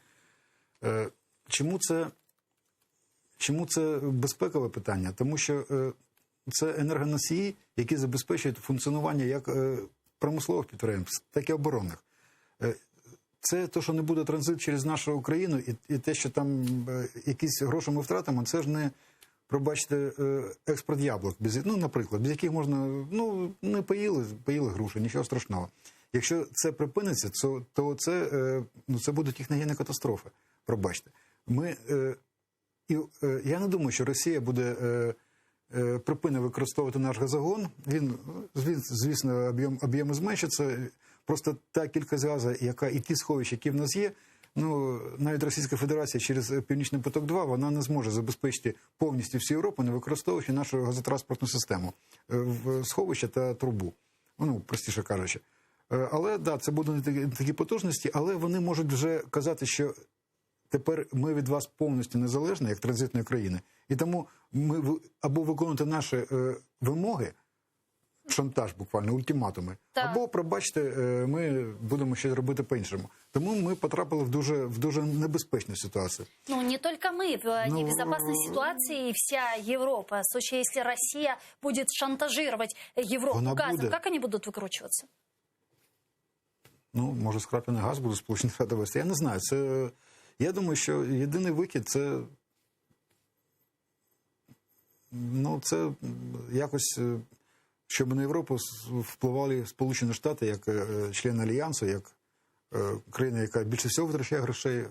чому це безпекове питання? Тому що це енергоносії, які забезпечують функціонування як промислових підприємств, так і оборонних. Це те, що не буде транзит через нашу Україну, і те, що там якісь гроші ми втратимо, це ж не, пробачте, експорт яблук, ну, наприклад, без яких можна, ну, не поїли груші, нічого страшного. Якщо це припиниться, то це будуть техногенні катастрофи, пробачте. Я не думаю, що Росія припине використовувати наш газогон. Він, звісно, об'єми зменшиться. Просто та кількість газу, і ті сховища, які в нас є, ну, навіть Російська Федерація через Північний поток-2, вона не зможе забезпечити повністю всю Європу, не використовуючи нашу газотранспортну систему, сховища та трубу, ну, простіше кажучи. Але, да, це будуть не такі потужності, але вони можуть вже казати, що тепер ми від вас повністю незалежні, як транзитної країни, і тому ми або виконуєте наші вимоги, шантаж буквально, ультиматуми, або, пробачте, ми будемо щось робити по-іншому. Тому ми потрапили в дуже небезпечну ситуацію. Ну, не только мы в небезопасной ситуации, и вся Европа. В случае, если Россия будет шантажировать Европу газом, как они будут выкручиваться? Ну, може, скраплений газ буде Сполучені Штати вести. Я не знаю. Я думаю, що єдиний вихід – це, ну, це якось, щоб на Європу впливали Сполучені Штати як члени Альянсу, як країна, яка більше всього витрачає грошей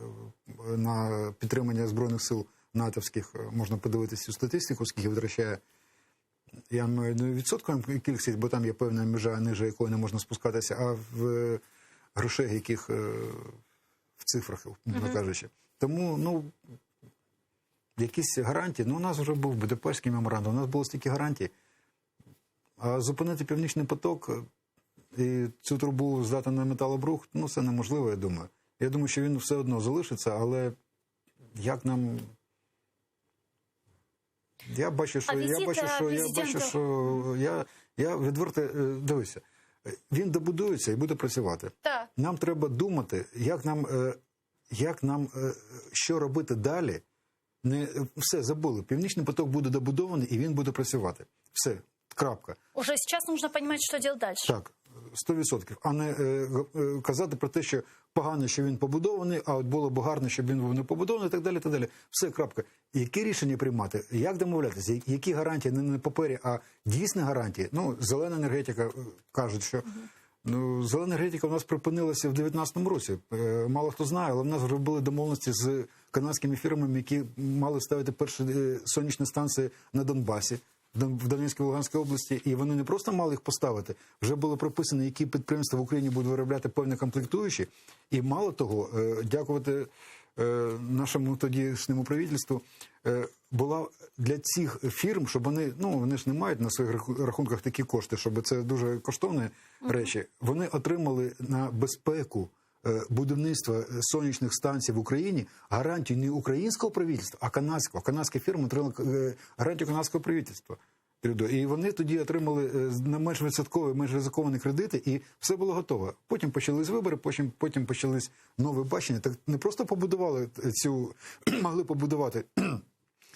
на підтримання Збройних сил натовських. Можна подивитися цю статистику, скільки витрачає, я маю не відсоткову кількість, бо там є певна межа, ниже якої не можна спускатися, а в грошей, яких в цифрах, кажучи. Тому, ну, якісь гарантії, ну, у нас вже був Будапештський меморандум, у нас було стільки гарантій. А зупинити Північний поток і цю трубу здати на металобрухт, ну, це неможливо, я думаю. Я думаю, що він все одно залишиться, але як нам... Я бачу, що я відверто, дивися, він добудується і буде працювати. Так. Нам треба думати, як нам що робити далі. Все, забули. Північний поток буде добудований і він буде працювати. Все, крапка. Уже сейчас нужно понимать, что делать дальше. Так, 100%. А не казати про те, що погано, що він побудований, а от було б гарно, щоб він був не побудований, і так далі, і так далі. Все, крапка. Які рішення приймати? Як домовлятися? Які гарантії? Не на папері, а дійсні гарантії? Ну, зелена енергетика, кажуть, що... Ну, зелена енергетика у нас припинилася в 2019 році. Мало хто знає, але в нас вже були домовленості з канадськими фірмами, які мали ставити перші сонячні станції на Донбасі, в Донецькій, Луганській області, і вони не просто мали їх поставити, вже було прописано, які підприємства в Україні будуть виробляти певні комплектуючі. І мало того, дякувати нашому тодішньому правительству, була для цих фірм, щоб вони ж не мають на своїх рахунках такі кошти, щоб це дуже коштовні речі, вони отримали на безпеку будівництва сонячних станцій в Україні гарантію не українського правительства, а канадського. Канадська фірма отримала гарантію канадського правительства. І вони тоді отримали на менш відсоткові, менш ризиковані кредити, і все було готово. Потім почались вибори, потім почались нові бачення. Так не просто могли побудувати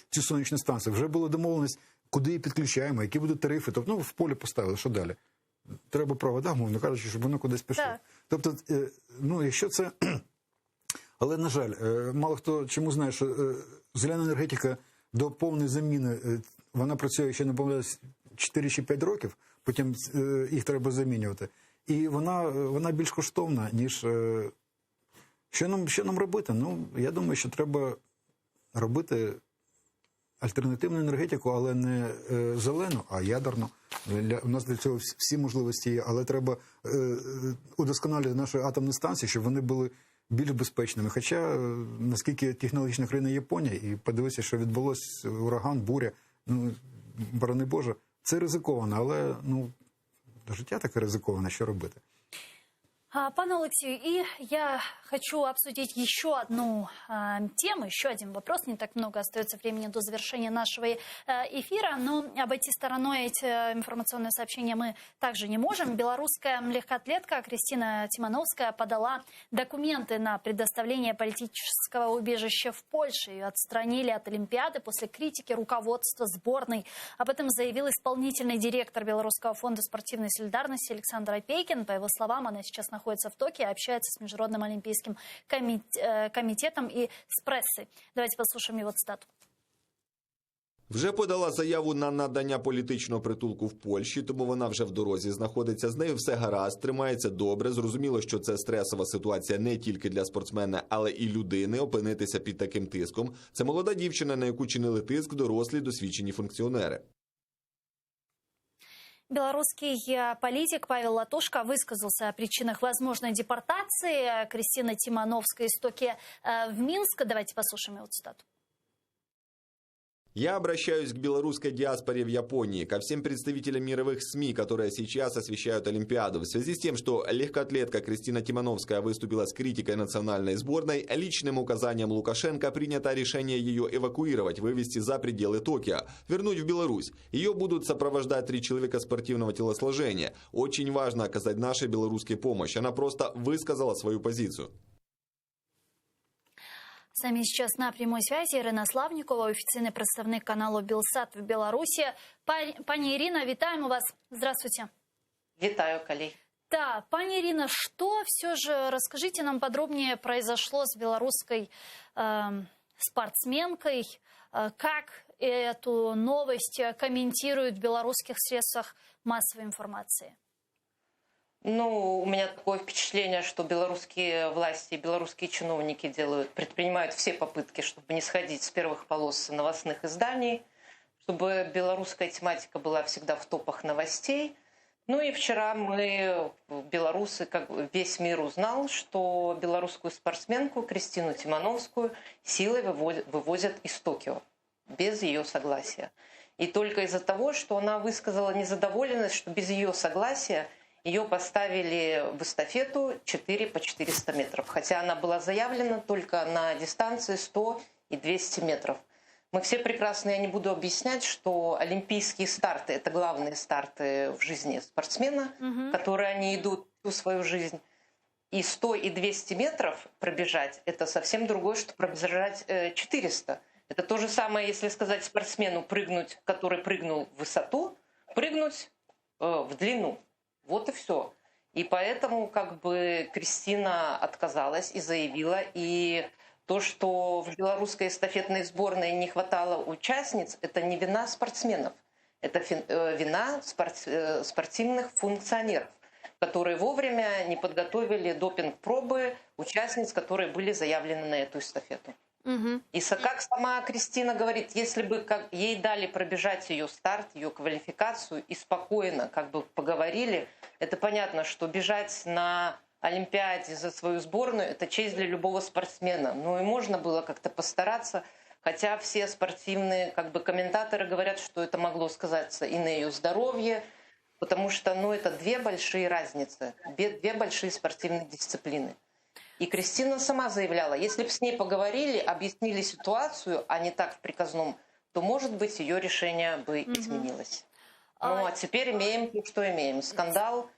цю сонячну станцію. Вже була домовленість, куди її підключаємо, які будуть тарифи. Тобто, в полі поставили, що далі. треба провода, мовно кажучи, щоб воно кудись пішло. Так. Тобто, ну, якщо це... Але, на жаль, мало хто чому знає, що зелена енергетика до повної заміни, вона працює, якщо не помиляюсь, 4 чи 5 років, потім їх треба замінювати. І вона більш коштовна, ніж... Що нам робити? Ну, я думаю, що треба робити альтернативну енергетику, але не зелену, а ядерну. У нас для цього всі можливості є, але треба удосконалювати наші атомні станції, щоб вони були більш безпечними. Хоча, наскільки технологічна країна Японія, і подивися, що відбулося, ураган, буря, ну, борони Боже, це ризиковано, але, ну, життя таке ризиковане, що робити? Пане Олексію, и я хочу обсудить еще одну тему, еще один вопрос. Не так много остается времени до завершения нашего эфира, но обойти стороной эти информационные сообщения мы также не можем. Белорусская легкоатлетка Кристина Тимановская подала документы на предоставление политического убежища в Польше. Ее отстранили от Олимпиады после критики руководства сборной. Об этом заявил исполнительный директор Белорусского фонда спортивной солидарности Александр Опейкин. По его словам, она сейчас находится в Токио, общается с Международным олимпийским комитетом и с прессой. Давайте послушаем его цитату. Вже подала заяву на надання політичного притулку в Польщі, тому вона вже в дорозі знаходиться. З нею все гаразд, тримається добре. Зрозуміло, що це стресова ситуація не тільки для спортсмена, але і людини опинитися під таким тиском. Це молода дівчина, на яку чинили тиск дорослі досвідчені функціонери. Белорусский политик Павел Латушко высказался о причинах возможной депортации Кристины Тимановской из Токио в Минск. Давайте послушаем его цитату. Я обращаюсь к белорусской диаспоре в Японии, ко всем представителям мировых СМИ, которые сейчас освещают Олимпиаду. В связи с тем, что легкоатлетка Кристина Тимановская выступила с критикой национальной сборной, личным указанием Лукашенко принято решение ее эвакуировать, вывести за пределы Токио, вернуть в Беларусь. Ее будут сопровождать 3 человека спортивного телосложения. Очень важно оказать нашей белорусской помощь. Она просто высказала свою позицию. С нами сейчас на прямой связи Ірина Славнікова, офіційний представник каналу Білсат в Беларуси. Пани Ирина, витаем вас. Здравствуйте. Витаю, коллеги. Да, пани Ирина, что все же, расскажите нам подробнее, произошло с белорусской спортсменкой? Как эту новость комментируют в белорусских средствах массовой информации? Ну, у меня такое впечатление, что белорусские власти, белорусские чиновники предпринимают все попытки, чтобы не сходить с первых полос новостных изданий, чтобы белорусская тематика была всегда в топах новостей. Ну и вчера мы, белорусы, весь мир узнал, что белорусскую спортсменку Кристину Тимановскую силой вывозят из Токио без ее согласия. И только из-за того, что она высказала незадоволенность, что без ее согласия ее поставили в эстафету 4 по 400 метров. Хотя она была заявлена только на дистанции 100 и 200 метров. Мы все прекрасно, я не буду объяснять, что олимпийские старты – это главные старты в жизни спортсмена, которые они идут всю свою жизнь. И 100 и 200 метров пробежать – это совсем другое, что пробежать 400. Это то же самое, если сказать спортсмену прыгнуть, который прыгнул в высоту, прыгнуть в длину. Вот и все. И поэтому Кристина отказалась и заявила. И то, что в белорусской эстафетной сборной не хватало участниц, это не вина спортсменов. Это вина спортивных функционеров, которые вовремя не подготовили допинг-пробы участниц, которые были заявлены на эту эстафету. И как сама Кристина говорит, если бы ей дали пробежать ее старт, ее квалификацию и спокойно поговорили, это понятно, что бежать на Олимпиаде за свою сборную – это честь для любого спортсмена. Ну и можно было как-то постараться, хотя все спортивные комментаторы говорят, что это могло сказаться и на ее здоровье, потому что это 2 большие разницы, 2 большие спортивные дисциплины. И Кристина сама заявляла, если бы с ней поговорили, объяснили ситуацию, а не так в приказном, то, может быть, ее решение бы изменилось. Ну, а теперь имеем то, что имеем. Скандал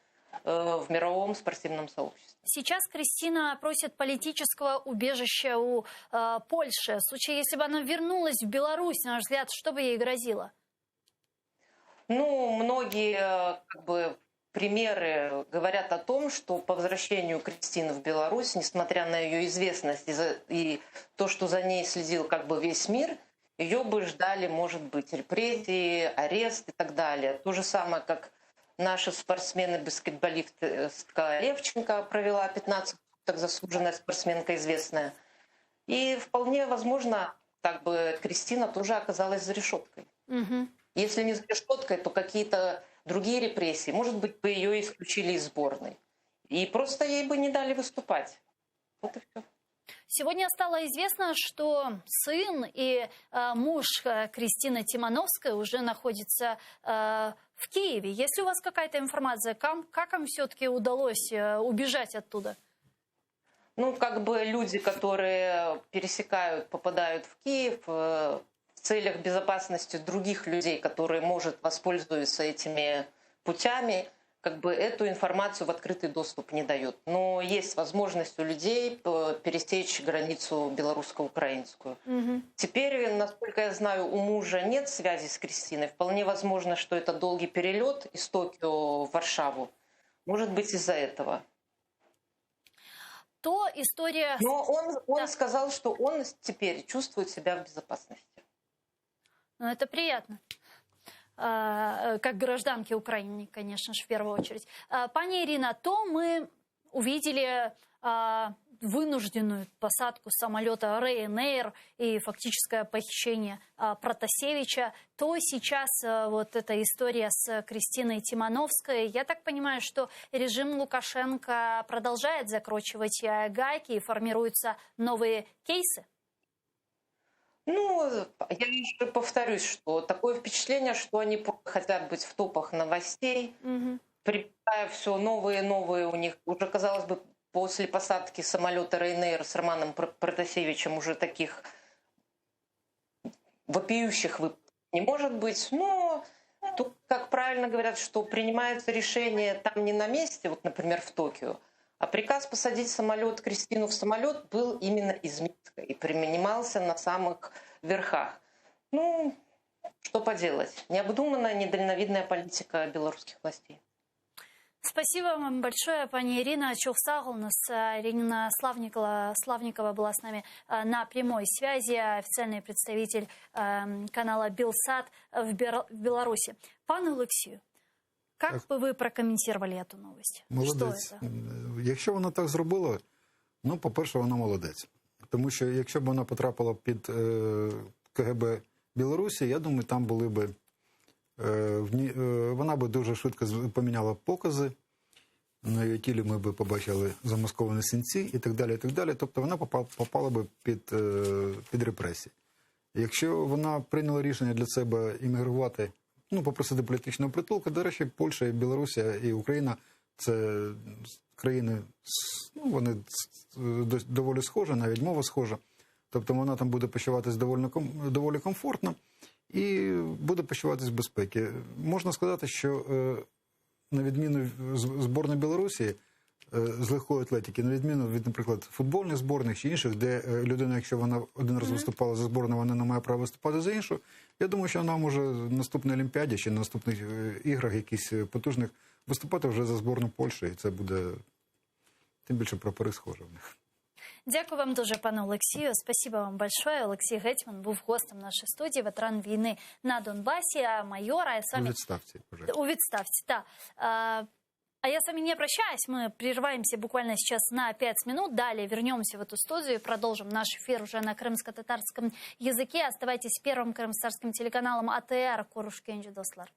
в мировом спортивном сообществе. Сейчас Кристина просит политического убежища у Польши. В случае, если бы она вернулась в Беларусь, на ваш взгляд, что бы ей грозило? Ну, многие примеры говорят о том, что по возвращению Кристины в Беларусь, несмотря на ее известность и то, что за ней следил как бы весь мир, ее бы ждали, может быть, репрессии, арест и так далее. То же самое, как наша спортсмены-баскетболистка Левченко провела 15 суток, заслуженная спортсменка известная. И вполне возможно, так бы Кристина тоже оказалась за решеткой. Мгм. Если не за решеткой, то какие-то другие репрессии. Может быть, бы ее исключили из сборной. И просто ей бы не дали выступать. Вот и все. Сегодня стало известно, что сын и муж Кристины Тимановской уже находятся в Киеве. Есть ли у вас какая-то информация, как им все-таки удалось убежать оттуда? Ну, как бы люди, которые пересекают, попадают в Киев в целях безопасности других людей, которые, может, воспользуются этими путями, как бы эту информацию в открытый доступ не дают. Но есть возможность у людей пересечь границу белорусско-украинскую. Угу. Теперь, насколько я знаю, у мужа нет связи с Кристиной. Вполне возможно, что это долгий перелет из Токио в Варшаву. Может быть, из-за этого. То история... Но он Да. сказал, что он теперь чувствует себя в безопасности. Ну, это приятно. Как гражданки Украины, конечно же, в первую очередь. Пани Ирина, то мы увидели вынужденную посадку самолета Ryanair и фактическое похищение Протасевича, то сейчас вот эта история с Кристиной Тимановской. Я так понимаю, что режим Лукашенко продолжает закручивать гайки и формируются новые кейсы? Ну, я еще повторюсь, что такое впечатление, что они хотят быть в топах новостей, прибавляя все новые и новые у них. Уже, казалось бы, после посадки самолета Ryanair с Романом Протасевичем уже таких вопиющих выпадов не может быть. Но тут, как правильно говорят, что принимается решение там не на месте, вот, например, в Токио, а приказ посадить Кристину в самолет был именно из Минска и принимался на самых верхах. Ну, что поделать. Необдуманная, недальновидная политика белорусских властей. Спасибо вам большое, пани Ирина Чухсагл. У нас Ирина Славникова была с нами на прямой связи, официальный представитель канала Белсат в Беларуси. Пане Олексію, як би ви прокоментували цю новость? Молодець. Що це? Якщо вона так зробила, ну, по-перше, вона молодець. Тому що якщо б вона потрапила під КГБ Білорусі, я думаю, там були б... Вона би дуже швидко поміняла покази, на її тілі ми б побачили замасковані синці і так далі, і так далі. Тобто вона попала б під репресії. Якщо вона прийняла рішення для себе іммігрувати, ну, попросити політичного притулку, до речі, Польща, і Білорусія, і Україна – це країни, ну, вони доволі схожі, навіть мова схожа. Тобто вона там буде почуватись доволі комфортно і буде почуватись в безпеці. Можна сказати, що на відміну від збірної Білорусі з легкої атлетики, на відміну від, наприклад, футбольних збірних чи інших, де людина, якщо вона один раз виступала за збірну, вона не має права виступати за іншу, я думаю, що вона може на наступній Олімпіаді чи на наступних іграх якісь потужних виступати вже за збірну Польщі, і це буде тим більше прапори схожі в них. Дякую вам дуже, пане Олексію. Спасибо вам большое. Олексій Гетьман був гостем нашої студії, ветеран війни на Донбасі, майор. А я з вами... У відставці, пожалуйста. У відставці, да. А я с вами не прощаюсь. Мы прерываемся буквально сейчас на 5 минут. Далее вернемся в эту студию и продолжим наш эфир уже на крымско-татарском языке. Оставайтесь с первым крымско-татарским телеканалом АТР. Курушкенджи Дослар.